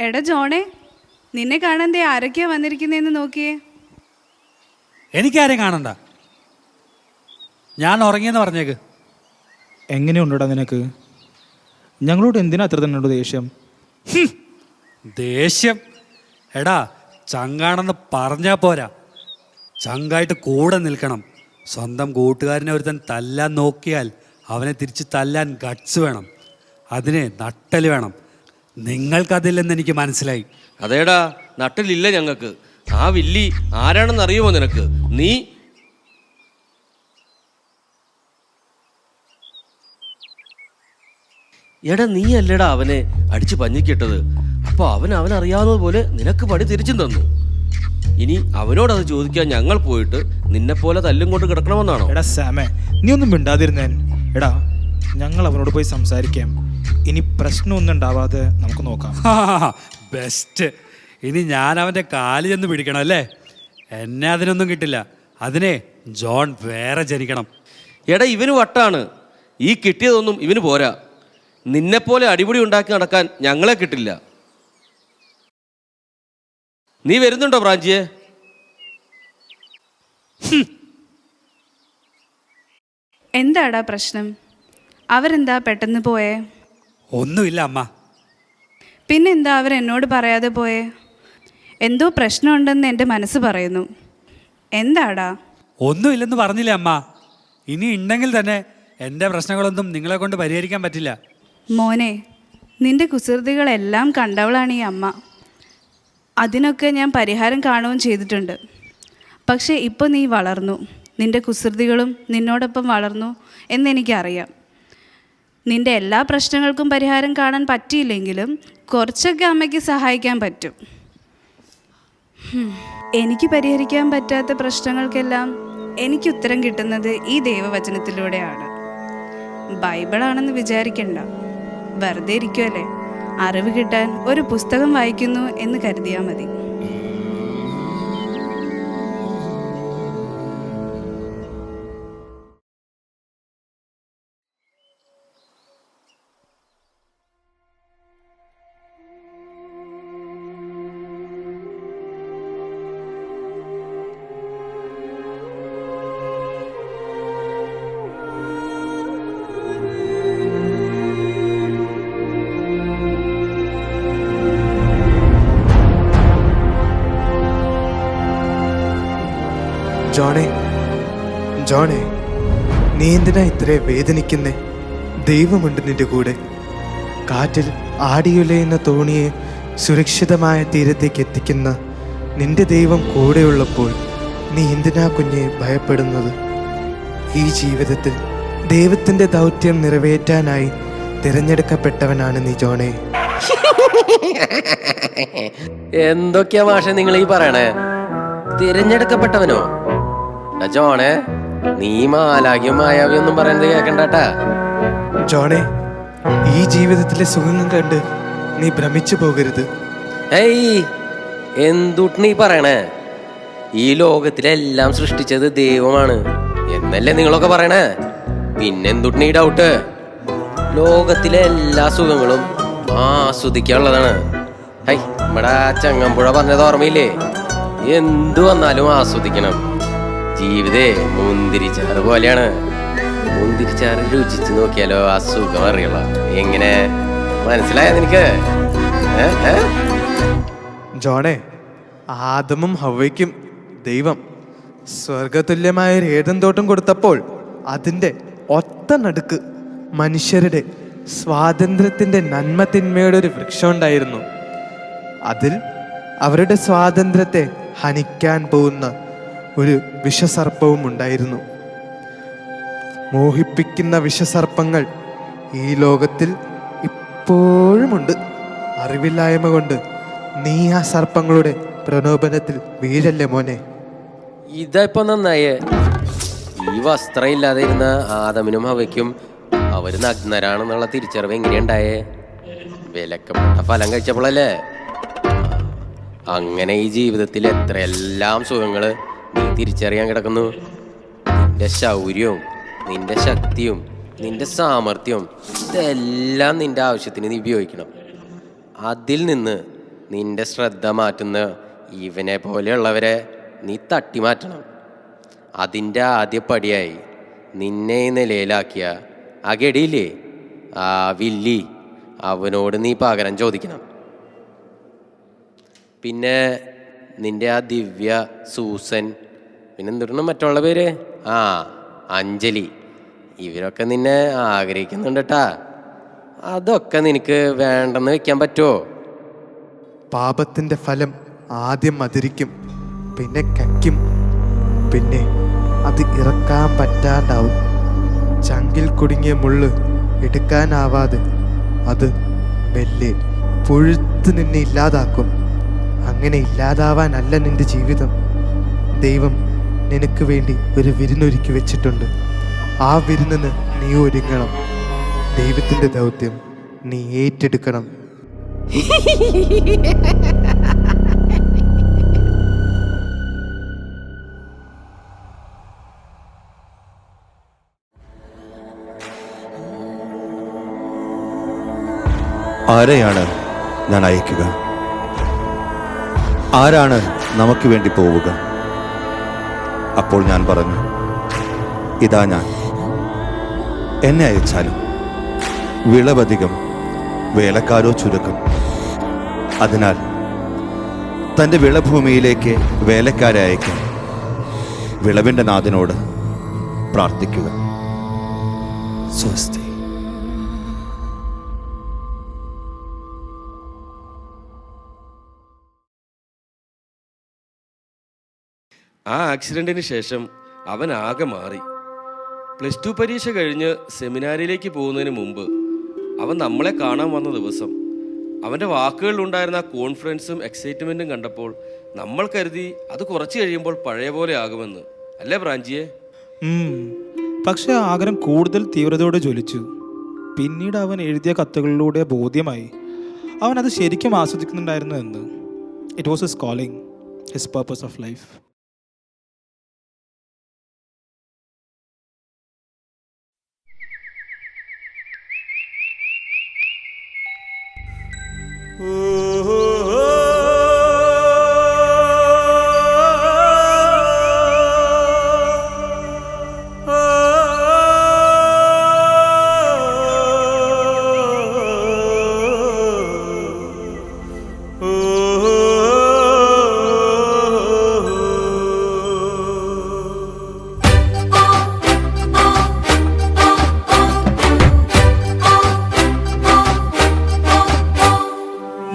എടാ ജോണേ, നിന്നെ കാണാൻ ദേ ആരൊക്കെയാ വന്നിരിക്കുന്നതെന്ന് നോക്കിയേ. എനിക്കാരെയും കാണണ്ട. ഞാൻ ഉറങ്ങിയെന്ന് പറഞ്ഞേക്ക്. എങ്ങനെയുണ്ടടാ നിനക്ക്? ഞങ്ങളോട് എന്തിനാ അത്ര തന്നെ ദേഷ്യം? ദേഷ്യം? എടാ, ചങ്കാണെന്ന് പറഞ്ഞാൽ പോരാ, ചങ്കായിട്ട് കൂടെ നിൽക്കണം. സ്വന്തം കൂട്ടുകാരനെ ഒരുത്തൻ തല്ലാൻ നോക്കിയാൽ അവനെ തിരിച്ച് തല്ലാൻ ഗട്സ് വേണം, അതിന് നട്ടൽ വേണം. നിങ്ങൾക്കതില്ലെന്ന് എനിക്ക് മനസ്സിലായി. അതേടാ, നട്ടിലില്ല ഞങ്ങൾക്ക്. ആ വില്ലി ആരാണെന്ന് അറിയുമോ നിനക്ക്? നീ എടാ, നീ അല്ലടാ അവനെ അടിച്ച് പഞ്ഞിക്കിട്ടത്. അപ്പൊ അവനറിയാവുന്നത് പോലെ നിനക്ക് പടി തിരിച്ചും തന്നു. ഇനി അവനോടത് ചോദിക്കാൻ ഞങ്ങൾ പോയിട്ട് നിന്നെ പോലെ തല്ലും കൊണ്ട് കിടക്കണമെന്നാണോ? എടാ സാമേ, നീ ഒന്നും മിണ്ടാതിരുന്നേൻ. എടാ, ഞങ്ങൾ അവനോട് പോയി സംസാരിക്കാം. ഇനി പ്രശ്നമൊന്നും ഉണ്ടാവാതെ നമുക്ക് നോക്കാം. ബെസ്റ്റ്. ഇനി ഞാൻ അവൻ്റെ കാല് ചെന്ന് പിടിക്കണം അല്ലേ? എന്നെ അതിനൊന്നും കിട്ടില്ല. അതിനെ ജോൺ വേറെ ജനിക്കണം. എടാ, ഇവന് വട്ടാണ്. ഈ കിട്ടിയതൊന്നും ഇവന് പോരാ. നിന്നെപ്പോലെ അടിപിടി ഉണ്ടാക്കി നടക്കാൻ ഞങ്ങളെ കിട്ടില്ല. നീ വരുന്നുണ്ടോ ബ്രാഞ്ചിയെ? എന്താടാ പ്രശ്നം? അവരെന്താ പെട്ടെന്ന് പോയേ? ഒന്നുമില്ല അമ്മ. പിന്നെന്താ അവരെന്നോട് പറയാതെ പോയേ? എന്തോ പ്രശ്നമുണ്ടെന്ന് എൻ്റെ മനസ്സ് പറയുന്നു. എന്താടാ? ഒന്നുമില്ലെന്ന് പറഞ്ഞില്ലേ അമ്മ? ഇനി ഉണ്ടെങ്കിൽ തന്നെ എൻ്റെ പ്രശ്നങ്ങളൊന്നും നിങ്ങളെ കൊണ്ട് പരിഹരിക്കാൻ പറ്റില്ല. മോനെ, നിന്റെ കുസൃതികളെല്ലാം കണ്ടവളാണ് ഈ അമ്മ. അതിനൊക്കെ ഞാൻ പരിഹാരം കാണുകയും ചെയ്തിട്ടുണ്ട്. പക്ഷേ ഇപ്പോൾ നീ വളർന്നു, നിന്റെ കുസൃതികളും നിന്നോടൊപ്പം വളർന്നു എന്നെനിക്കറിയാം. നിന്റെ എല്ലാ പ്രശ്നങ്ങൾക്കും പരിഹാരം കാണാൻ പറ്റിയില്ലെങ്കിലും കുറച്ചൊക്കെ അമ്മയ്ക്ക് സഹായിക്കാൻ പറ്റും. എനിക്ക് പരിഹരിക്കാൻ പറ്റാത്ത പ്രശ്നങ്ങൾക്കെല്ലാം എനിക്ക് ഉത്തരം കിട്ടുന്നത് ഈ ദൈവവചനത്തിലൂടെയാണ്. ബൈബിളാണെന്ന് വിചാരിക്കണ്ട, വെറുതെ ഇരിക്കുമല്ലേ, അറിവ് കിട്ടാൻ ഒരു പുസ്തകം വായിക്കുന്നു എന്ന് കരുതിയാൽ മതി. ജോണേ, ജോണേ, നീ എന്തിനാ ഇത്രേ വേദനിക്കുന്നേ? ദൈവമുണ്ട് നിന്റെ കൂടെ. കാറ്റിൽ ആടിയുലയുന്ന തോണിയെ സുരക്ഷിതമായ തീരത്തേക്ക് എത്തിക്കുന്ന നിന്റെ ദൈവം കൂടെയുള്ളപ്പോൾ നീ എന്തിനാ കുഞ്ഞെ ഭയപ്പെടുന്നത്? ഈ ജീവിതത്തിൽ ദൈവത്തിൻ്റെ ദൗത്യം നിറവേറ്റാനായി തിരഞ്ഞെടുക്കപ്പെട്ടവനാണ് നീ ജോണേ. എന്തൊക്കെയാ മാഷെ നിങ്ങൾ ഈ പറയണേ? തിരഞ്ഞെടുക്കപ്പെട്ടവനോ? ജോണേ, നീ മാലാഖ്യം മായാവിയൊന്നും പറയുന്നത് കേക്കണ്ടാട്ടാ. ജോണേ, ഈ ജീവിതത്തിലെ സുഖങ്ങൾ കണ്ട് നീ ഭ്രമിച്ചു പോകരുത്. ഏയ്, എന്തുട്ട് നീ പറയണേ? ഈ ലോകത്തിലെല്ലാം സൃഷ്ടിച്ചത് ദൈവമാണ് എന്നല്ലേ നിങ്ങളൊക്കെ പറയണേ? പിന്നെന്തുട്ട് നീ ഡൗട്ട്? ലോകത്തിലെ എല്ലാ സുഖങ്ങളും ആസ്വദിക്കാനുള്ളതാണ്. ഹൈ, നമ്മുടെ ചങ്ങമ്പുഴ പറഞ്ഞത് ഓർമ്മയില്ലേ? എന്തു വന്നാലും ആസ്വദിക്കണം. ജീവിതേ മുന്തിരിച്ചാറ് പോലെയാണ്. മുന്തിരിച്ചാറ് രുചിച്ച് നോക്കിയാലോ ആ സുഖം അറിയുള്ളൂ. എങ്ങനെ മനസ്സിലായ നിനക്ക്? ജോണേ, ആദമും ഹവ്വയ്ക്കും ദൈവം സ്വർഗതുല്യമായ ഒരു ഏദൻ തോട്ടം കൊടുത്തപ്പോൾ അതിൻ്റെ ഒത്ത നടുക്ക് മനുഷ്യരുടെ സ്വാതന്ത്ര്യത്തിൻ്റെ നന്മ തിന്മയുടെ ഒരു വൃക്ഷം ഉണ്ടായിരുന്നു. അതിൽ അവരുടെ സ്വാതന്ത്ര്യത്തെ ഹനിക്കാൻ പോകുന്ന ഒരു വിഷസർപ്പവും ഉണ്ടായിരുന്നു. മോഹിപ്പിക്കുന്ന വിഷസർപ്പങ്ങൾ ഈ ലോകത്തിൽ ഇപ്പോഴുമുണ്ട്. അറിവില്ലായ്മ കൊണ്ട് നീ ആ സർപ്പങ്ങളുടെ പ്രലോഭനത്തിൽ വീഴല്ലേ മോനെ. ഇതായിപ്പോ നന്നായേ. ഈ വസ്ത്രം ഇല്ലാതെ ഇരുന്ന ആദമിനും ഹവയ്ക്കും അവര് നഗ്നരാണെന്നുള്ള തിരിച്ചറിവ് എങ്ങനെയുണ്ടായേ? വിലക്കപ്പെട്ട ഫലം കഴിച്ചപ്പോഴല്ലേ. അങ്ങനെ ഈ ജീവിതത്തിൽ എത്രയെല്ലാം സുഖങ്ങള് നീ തിരിച്ചറിയാൻ കിടക്കുന്നു. നിന്റെ ശൗര്യവും നിന്റെ ശക്തിയും നിന്റെ സാമർഥ്യവും ഇതെല്ലാം നിന്റെ ആവശ്യത്തിന് നീ ഉപയോഗിക്കണം. അതിൽ നിന്ന് നിന്റെ ശ്രദ്ധ മാറ്റുന്ന ഇവനെ പോലെയുള്ളവരെ നീ തട്ടി മാറ്റണം. അതിൻ്റെ ആദ്യപടിയായി നിന്നെ ഈ നിലയിലാക്കിയ ആ ഗഡിയില്ലേ, ആ വില്ലി, അവനോട് നീ പകരം ചോദിക്കണം. പിന്നെ നിന്റെ ആ ദിവ്യ, സൂസൻ, പിന്നെ എന്തിടണം മറ്റുള്ള പേര്, അഞ്ജലി, ഇവരൊക്കെ നിന്നെ ആഗ്രഹിക്കുന്നുണ്ട് കേട്ടാ. അതൊക്കെ നിനക്ക് വേണ്ടെന്ന് വെക്കാൻ പറ്റുമോ? പാപത്തിൻ്റെ ഫലം ആദ്യം മധുരിക്കും, പിന്നെ കയ്ക്കും, പിന്നെ അത് ഇറക്കാൻ പറ്റാണ്ടാവും. ചങ്കിൽ കുടുങ്ങിയ മുള്ള് എടുക്കാനാവാതെ അത് മെല്ലെ പുഴുത്ത് നിന്നെ ഇല്ലാതാക്കും. അങ്ങനെ ഇല്ലാതാവാനല്ല നിന്റെ ജീവിതം. ദൈവം നിനക്ക് വേണ്ടി ഒരു വിരുന്നൊരുക്കി വെച്ചിട്ടുണ്ട്. ആ വിരുന്നിന് നീ ഒരുങ്ങണം. ദൈവത്തിൻ്റെ ദൗത്യം നീ ഏറ്റെടുക്കണം. ആരെയാണ് ഞാൻ അയക്കുക? ആരാണ് നമുക്ക് വേണ്ടി പോവുക? അപ്പോൾ ഞാൻ പറഞ്ഞു, ഇതാ ഞാൻ, എന്നെ അയച്ചാലും. വിളവധികം, വേലക്കാരോ ചുരുക്കം. അതിനാൽ തൻ്റെ വിളഭൂമിയിലേക്ക് വേലക്കാരെ അയക്കാൻ വിളവിൻ്റെ നാഥനോട് പ്രാർത്ഥിക്കുക. സ്വസ്തി. ആ ആക്സിഡൻറ്റിന് ശേഷം അവൻ ആകെ മാറി. +2 പരീക്ഷ കഴിഞ്ഞ് സെമിനാരിയിലേക്ക് പോകുന്നതിന് മുമ്പ് അവൻ നമ്മളെ കാണാൻ വന്ന ദിവസം അവൻ്റെ വാക്കുകളിലുണ്ടായിരുന്ന കോൺഫിഡൻസും എക്സൈറ്റ്മെൻറ്റും കണ്ടപ്പോൾ നമ്മൾ കരുതി അത് കുറച്ച് കഴിയുമ്പോൾ പഴയ പോലെ ആകുമെന്ന്. അല്ലേ ബ്രാഞ്ചിയെ? പക്ഷെ ആഗ്രഹം കൂടുതൽ തീവ്രതയോടെ ജ്വലിച്ചു. പിന്നീട് അവൻ എഴുതിയ കത്തുകളിലൂടെ ബോധ്യമായി അവൻ അത് ശരിക്കും ആസ്വദിക്കുന്നുണ്ടായിരുന്നു എന്ന്. It was his calling, his purpose of life.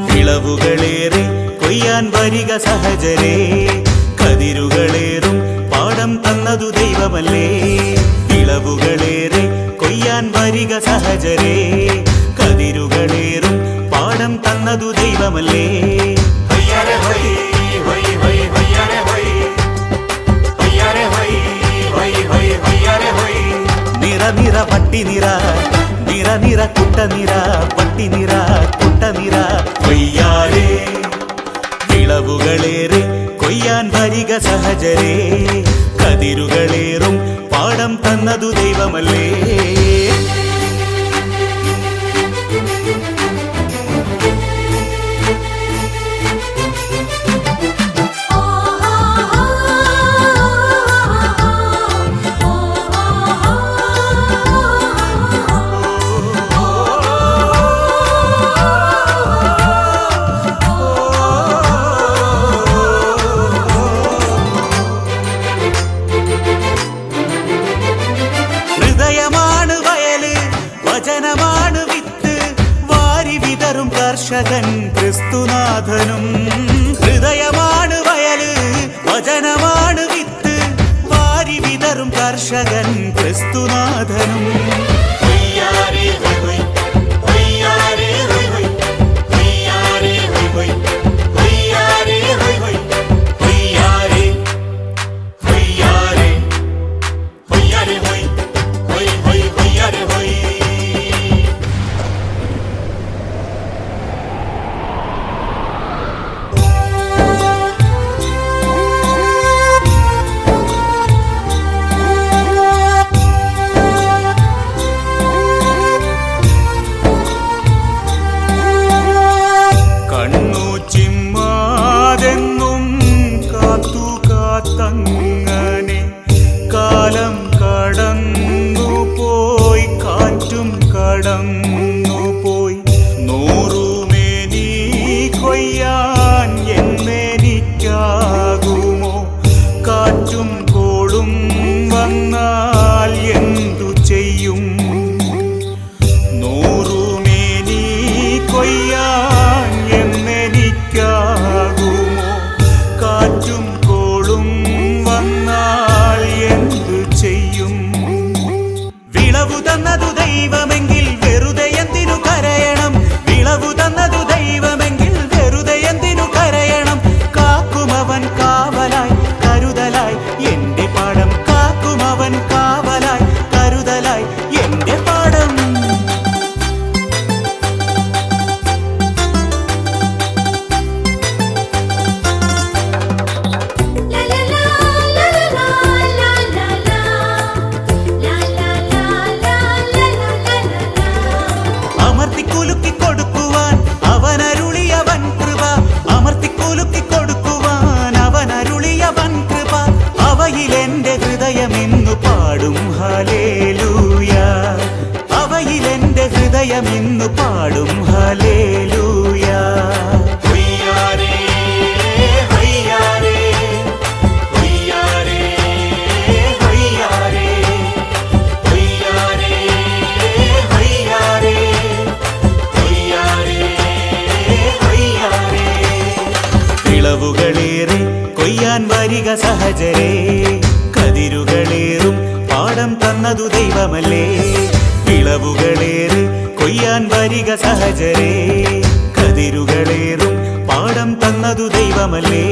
വിളവുകളേറെ കൊയ്യാൻ വരിക സഹജരേ, കതിരുകളേറും പാടം തന്നതു ദൈവമല്ലേ. വിളവുകളേറെ കൊയ്യാൻ വരിക സഹജരേ, കതിരുകളേറും പാടം തന്നതു ദൈവമല്ലേ. നിറ നിറ പട്ടി നിറ, നിറ നിറ കുട്ട നിറ, പട്ടി നിറ കുട്ട നിറ കൊയ്യാരേ. വിളവുകളേറെ കൊയ്യാൻ വരിക സഹജരേ, കതിരുകളേറും പാടം തന്നതു ദൈവമല്ലേ. ഹൃദയമാണ് വയല്, വചനമാണ് വിത്ത്, വാരി വിതറും കർഷകൻ ക്രിസ്തുനാഥനും. ഹൃദയമാണ് വയല്, വചനമാണ് വിത്ത്, വാരി വിതറും കർഷകൻ ക്രിസ്തുനാഥനും. ഹൃദയമിന്നു പാടും ഹല്ലേലൂയ. ഹൊയ്യാരേ, ഹൊയ്യാരേ, ഹൊയ്യാരേ, ഹൊയ്യാരേ, ഹൊയ്യാരേ, ഹൊയ്യാരേ, ഹൊയ്യാരേ, ഹൊയ്യാരേ. വിളവുകളേറെ കൊയ്യാൻ വരിക സഹജരേ, കതിരുകളേറും പാടം തന്നതു ദൈവമല്ലേ. വിളവുകളേറെ കൊയ്യാൻ വരിക സഹജരേ, കതിരുകളേറും പാടം തന്നതു ദൈവമല്ലേ.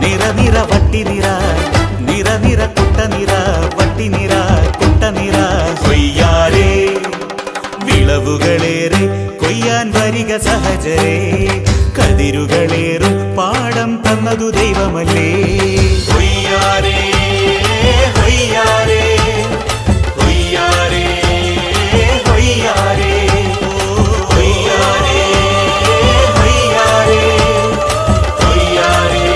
നിറനിറ വട്ടിനിറ, നിറനിറ കുട്ടനിറ, വട്ടിനിറ കുട്ടനിറ. കൊയ്യാരേ, വിളവുകളേറെ കൊയ്യാൻ വരിക സഹജരേ, കതിരുകളേറും പാടം തന്നതു ദൈവമല്ലേ. കൊയ്യാരേ, കൊയ്യാരേ, കൊയ്യാരേ, കൊയ്യാരേ, കൊയ്യാരേ, കൊയ്യാരേ, കൊയ്യാരേ,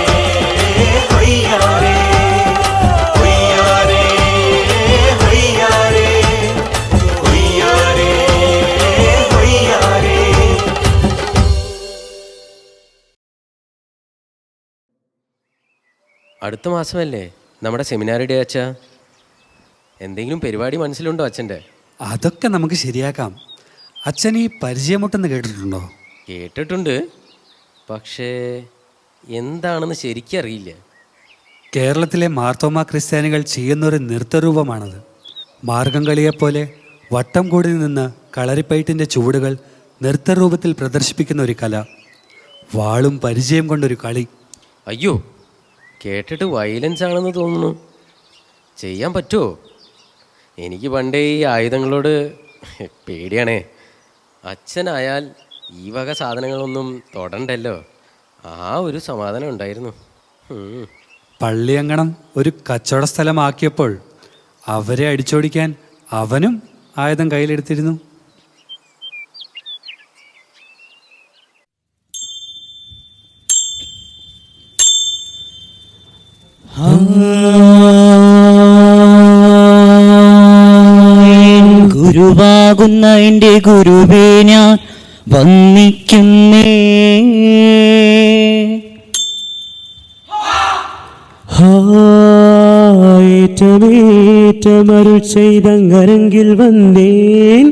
കൊയ്യാരേ, കൊയ്യാരേ, കൊയ്യാരേ, കൊയ്യാരേ, കൊയ്യാരേ. അടുത്ത മാസമല്ലേ നമ്മുടെ സെമിനാർ ഡേ അച്ഛാ? എന്തെങ്കിലും പരിപാടി മനസ്സിലുണ്ടോ അച്ഛൻ്റെ? അതൊക്കെ നമുക്ക് ശരിയാക്കാം. അച്ഛൻ ഈ പരിചയമുട്ടെന്ന് കേട്ടിട്ടുണ്ടോ? കേട്ടിട്ടുണ്ട്, പക്ഷേ എന്താണെന്ന് ശരിക്കറിയില്ല. കേരളത്തിലെ മാർത്തോമ ക്രിസ്ത്യാനികൾ ചെയ്യുന്നൊരു നൃത്തരൂപമാണത്. മാർഗം കളിയെപ്പോലെ വട്ടം കൂടി നിന്ന് കളരിപ്പയറ്റിൻ്റെ ചുവടുകൾ നൃത്തരൂപത്തിൽ പ്രദർശിപ്പിക്കുന്ന ഒരു കല. വാളും പരിചയം കൊണ്ടൊരു കളി. അയ്യോ, കേട്ടിട്ട് വയലൻസ് ആണെന്ന് തോന്നുന്നു. ചെയ്യാൻ പറ്റുമോ? എനിക്ക് പണ്ടേ ഈ ആയുധങ്ങളോട് പേടിയാണേ. അച്ഛനായാൽ ഈ വക സാധനങ്ങളൊന്നും തൊടണ്ടല്ലോ, ആ ഒരു സമാധാനം ഉണ്ടായിരുന്നു. പള്ളിയങ്കണം ഒരു കച്ചവട സ്ഥലമാക്കിയപ്പോൾ അവരെ അടിച്ചോടിക്കാൻ അവനും ആയുധം കയ്യിലെടുത്തിരുന്നു. ഗുരുവാകുന്ന എൻ്റെ ഗുരുവേ ഞാൻ വന്ദിക്കുന്നേ. ഏറ്റമേറ്റമരുൾ ചെയ്തങ്ങരങ്കിൽ വന്നേൻ.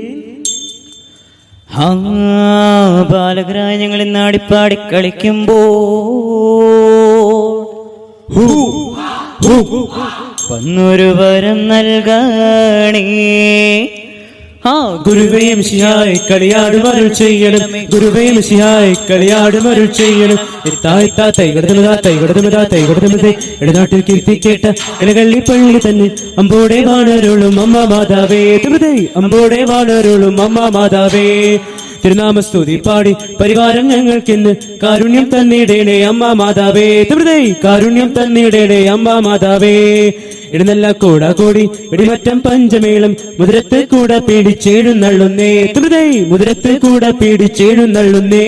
ബാലകരായ ഞങ്ങൾ നാടിപ്പാടി കളിക്കുമ്പോ വന്നൊരു വരം നൽകണേ. ഗുരുവേയും ശിഹായി കളിയാടുമരുൾ ചെയ്യണം, ഗുരുവേയും ശിഹായി കളിയാടുമരുൾ ചെയ്യണം. ഇടനാട്ടിൽ കീർത്തി കേട്ട ഇലകള്ളി പള്ളി തന്നെ അമ്പോടെ വാണരുളും അമ്മ മാതാവേ. അമ്പോടെ വാണരുളും അമ്മ മാതാവേ. തിരുനാമസ്തുതി പാടി പരിവാരം ഞങ്ങൾക്കിന്ന് കാരുണ്യം തന്നിടേണേ അമ്മ മാതാവേ. കാരുണ്യം തന്നിടേണേ അമ്മ മാതാവേ. ഇടുന്നല്ല കൂട കൂടി ഇടിമറ്റം പഞ്ചമേളം മുതിരത്ത് കൂടെ പീഡിച്ചെഴുന്നള്ളുന്നേ. മുതിരത്ത് കൂടെ പീഡിച്ചെഴുന്നള്ളുന്നേ.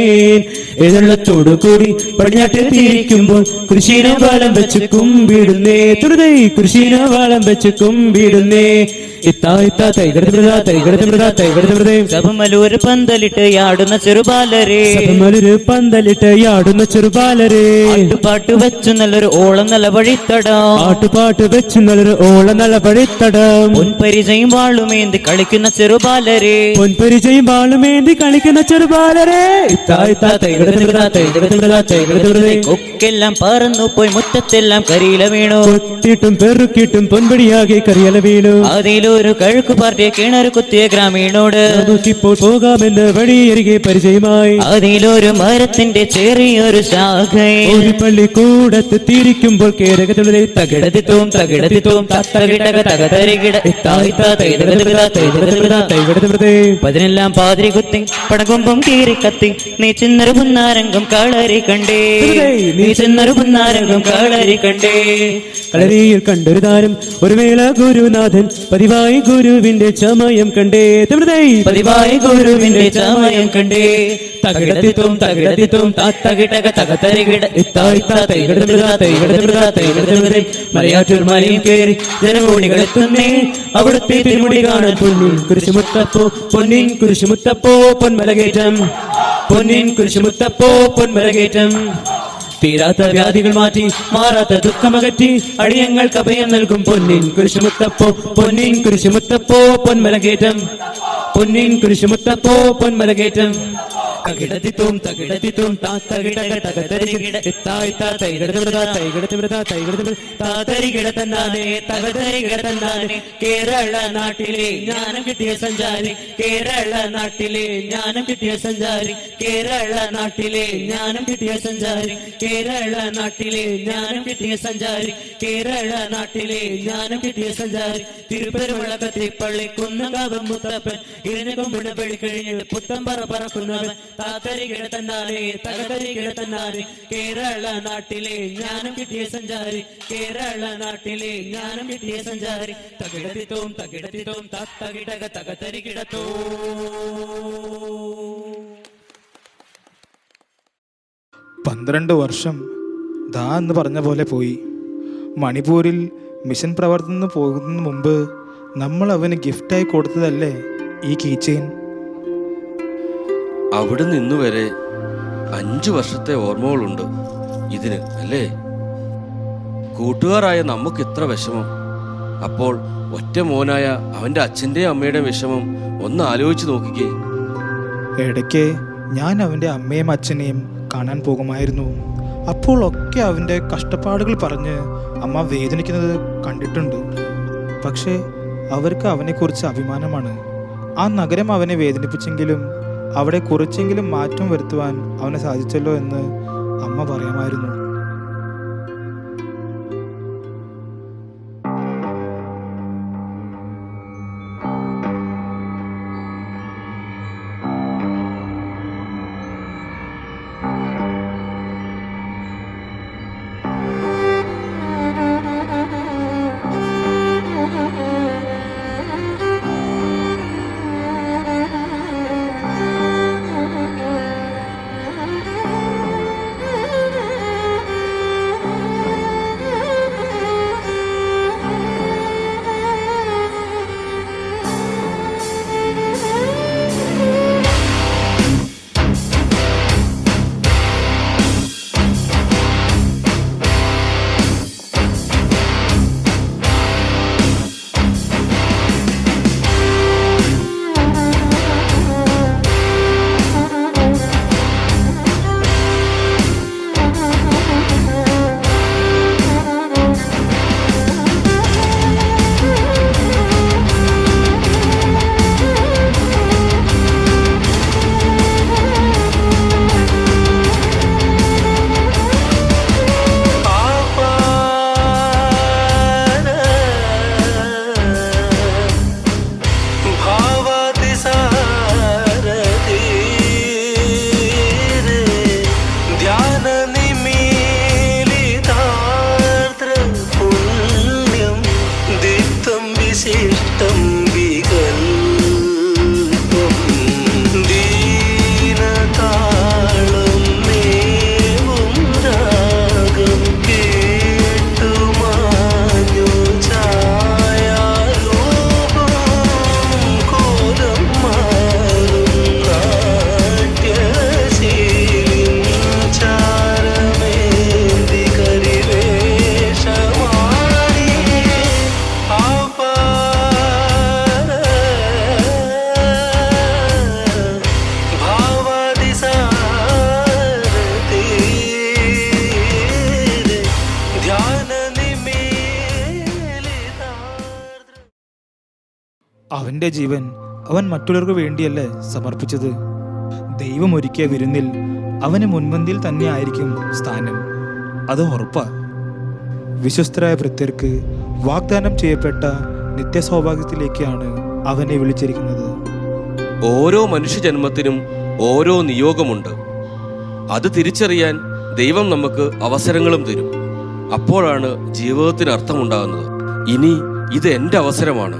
എഴുന്നള്ളത്തോടു കൂടി പടിഞ്ഞാട്ട് തിരിക്കുമ്പോൾ കൃഷിനെ വാളം വെച്ച് കുമ്പിടുന്നേ. കൃഷിനെ വാളം വെച്ച് കുമ്പിടുന്നേ. സഭമലൂര് പന്തലിട്ട് യാടുന്ന ചെറുബാലരെ, സഭമലൂര് പന്തലിട്ട് യാടുന്ന ചെറുബാലരെ. പാട്ട് വെച്ചു നല്ലൊരു ഓളം നല്ല വഴിത്തടം, പാട്ടുപാട്ട് വെച്ചു നല്ലൊരു ഓളം നല്ല വഴിത്തടം. പൊൻപരിചയും വാളുമേന്തി കളിക്കുന്ന ചെറുബാലരെ, പൊൻപരിചയും വാളുമേന്തി കളിക്കുന്ന ചെറുബാലരെ. കൊക്കെല്ലാം പറന്നു പോയി മുറ്റത്തെല്ലാം കരിയില വീണു, കൊത്തിട്ടും പെറുക്കിട്ടും പൊൻപടിയാകെ കരിയില വീണു. അതിലൊരു കഴുക്കു പാർട്ടിയെ കിണറ് കുത്തിയ ഗ്രാമീണോട് ഇപ്പോൾ പോകാമെന്ന് വഴിയരികെ പരിചയമായി. അതിലൊരു മരത്തിന്റെ ചെറിയൊരു ശാഖയെ ഒരു പള്ളിക്കൂടത്ത് തിരിക്കുമ്പോൾ കേരകത്തുള്ളതേ തകിടത്തിത്തോം തകിടത്തി തകിടത്തിത്തോം തത്തകിടക തകതരികിട ഇത്തായിത്താ തൈതകതൃത തൈതകതൃത തൈകടതൃത. പതിനെല്ലാം പാതിരി കുത്തി പടകൊമ്പും കീറി കത്തി നീ ചെന്നൊരു പുന്നാരംഗം കളരി കണ്ടേ, നീ ചെന്നൊരു പുന്നാരംഗം കളരി കണ്ടേ. കളരിയിൽ കണ്ടൊരു താരം ഒരു വേള ഗുരുനാഥൻ പതിവായി ഗുരുവിന്റെ ചമയം കണ്ടേ. പതിവായി ഗുരുവിന്റെ ചമയം കണ്ടേ. തകിടത്തിത്തോം തകിടത്തിത്തോം തത്തകിടക തകതരികിട ഇത്തായിത്താ തൈകടതൃത തൈകടതൃത തൈകടതൃത. മലയാറ്റൂർ മലയും കയറി ജനകോടികളെത്തുന്നേ അവിടുത്തെ തിരുമുടി കാണാൻ. പൊന്നിൻ കുരിശുമുത്തപ്പോ പൊന്നിൻ കുരിശുമുത്തപ്പോ പൊന്മലകേറ്റം, പൊന്നിൻ കുരിശുമുത്തപ്പോ പൊന്മലകേറ്റം. തീരാത്ത വ്യാധികൾ മാറ്റി മാറാത്ത ദുഃഖമകറ്റി അടിയങ്ങൾക്ക് അഭയം നൽകും പൊന്നിൻ കുരിശുമുത്തപ്പോ, പൊന്നിൻ കുരിശുമുത്തപ്പോ പൊന്മലകേറ്റം, പൊന്നിൻ കുരിശുമുത്തപ്പോ പൊന്മലകേറ്റം. തകിടത്തിത്തോം തകിടത്തിത്തോം തകിടക തകതരികിട ഇത്തായിത്താ തൈകടതൃത തൈകടതൃത തൈകടതൃത. താതരികിട തന്നാനെ തകതരികിട തന്നാനെ. കേരള നാട്ടിലെ ജ്ഞാനം കിട്ടിയ സഞ്ചാരി, കേരള നാട്ടിലെ ജ്ഞാനം കിട്ടിയ സഞ്ചാരി, കേരള നാട്ടിലെ ജ്ഞാനം കിട്ടിയ സഞ്ചാരി, കേരള നാട്ടിലെ ജ്ഞാനം കിട്ടിയ സഞ്ചാരി, കേരള നാട്ടിലെ ജ്ഞാനം കിട്ടിയ സഞ്ചാരി. തിരുപ്പരുമുള്ള കത്തിപ്പള്ളി കുന്നകാവം മുത്തപ്പൻ ഇരഞ്ഞ കൊമ്പിണ വെളി കഴിഞ്ഞ് പുത്തമ്പറ പറക്കുന്നവൻ. താതരികിട തന്നാനെ തകതരികിട തന്നാനെ. കേരള നാട്ടിലെ ജ്ഞാനം കിട്ടിയ സഞ്ചാരി, കേരള നാട്ടിലെ ജ്ഞാനം കിട്ടിയ സഞ്ചാരി. തകിടത്തിത്തോം തകിടത്തിത്തോം തകിടക തകതരികിടത്തോ. 12 വർഷം ദാ എന്ന് പറഞ്ഞ പോലെ പോയി. മണിപ്പൂരിൽ മിഷൻ പ്രവർത്തനം പോകുന്നതിന് മുമ്പ് നമ്മൾ അവന് ഗിഫ്റ്റായി കൊടുത്തതല്ലേ ഈ കീ ചെയിൻ? അവിടെ നിന്നുവരെ 5 വർഷത്തെ ഓർമ്മകളുണ്ട് ഇതിന്, അല്ലേ? കൂട്ടുകാരായ നമുക്ക് ഇത്ര വിഷമം. അപ്പോൾ ഒറ്റ മോനായ അവൻ്റെ അച്ഛൻ്റെയും അമ്മയുടെയും വിഷമം ഒന്ന് ആലോചിച്ച് നോക്കിക്കേ. ഇടയ്ക്ക് ഞാൻ അവൻ്റെ അമ്മയും അച്ഛനെയും കാണാൻ പോകുമായിരുന്നു. അപ്പോൾ ഒക്കെ അവൻ്റെ കഷ്ടപ്പാടുകൾ പറഞ്ഞ് അമ്മ വേദനിക്കുന്നത് കണ്ടിട്ടുണ്ട്. പക്ഷേ അവർക്ക് അവനെക്കുറിച്ച് അഭിമാനമാണ്. ആ നഗരം അവനെ വേദനിപ്പിച്ചെങ്കിലും അവിടെ കുറച്ചെങ്കിലും മാറ്റം വരുത്തുവാൻ അവന് സാധിച്ചല്ലോ എന്ന് അമ്മ പറയാമായിരുന്നു. അവൻ്റെ ജീവൻ അവൻ മറ്റുള്ളവർക്ക് വേണ്ടിയല്ലേ സമർപ്പിച്ചത്. ദൈവം ഒരുക്കിയ വിരുന്നിൽ അവന് മുൻപന്തിയിൽ തന്നെയായിരിക്കും സ്ഥാനം, അത് ഉറപ്പാ. വിശ്വസ്തരായ ഭൃത്യർക്ക് വാഗ്ദാനം ചെയ്യപ്പെട്ട നിത്യസൗഭാഗ്യത്തിലേക്കാണ് അവനെ വിളിച്ചിരിക്കുന്നത്. ഓരോ മനുഷ്യജന്മത്തിനും ഓരോ നിയോഗമുണ്ട്. അത് തിരിച്ചറിയാൻ ദൈവം നമുക്ക് അവസരങ്ങളും തരും. അപ്പോഴാണ് ജീവിതത്തിന് അർത്ഥമുണ്ടാകുന്നത്. ഇനി ഇത് എൻ്റെ അവസരമാണ്,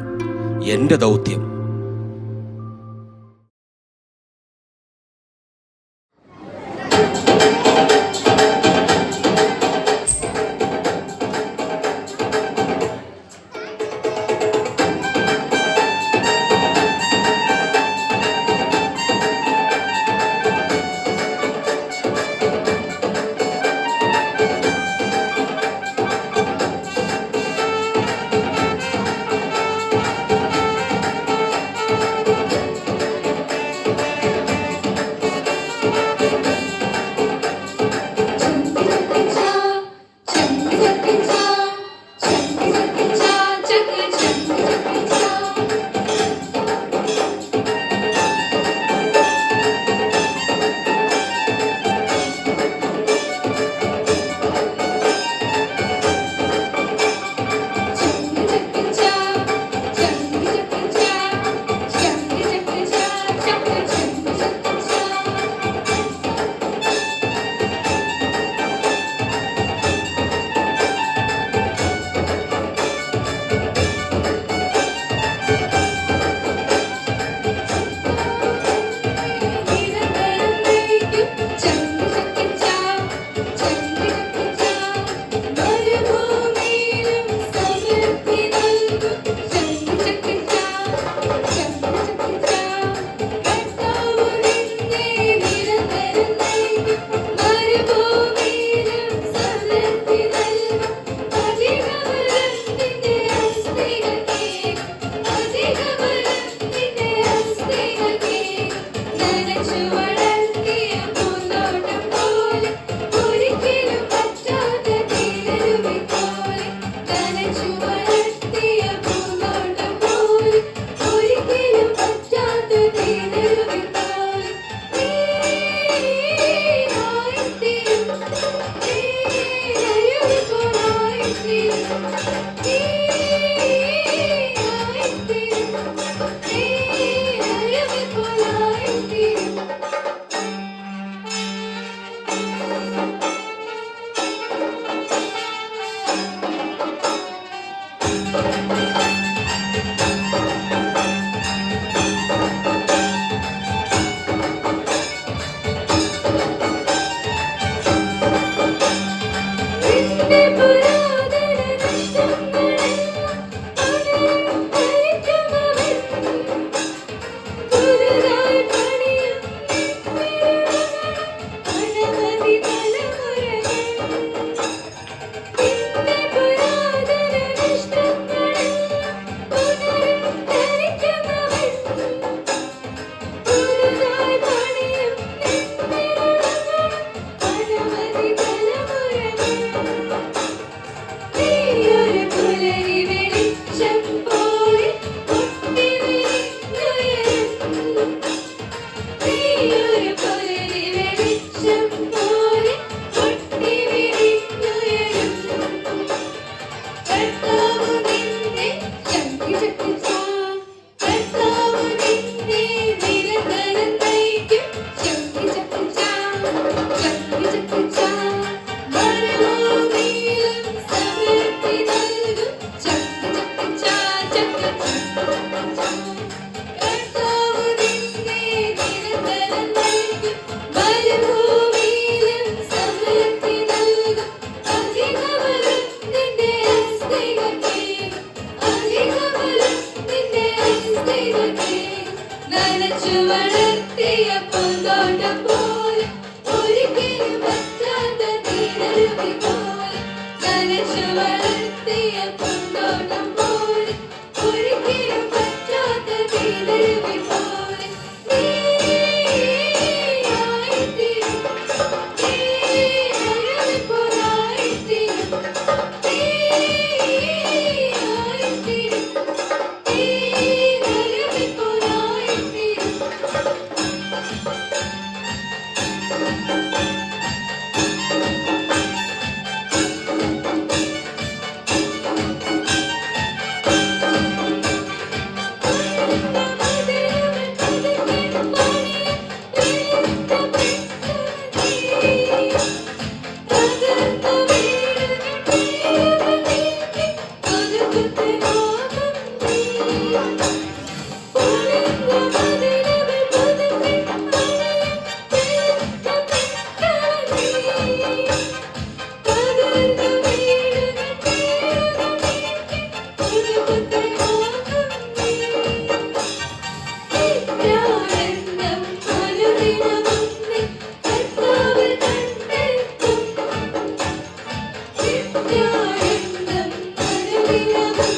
എൻ്റെ ദൗത്യം. Love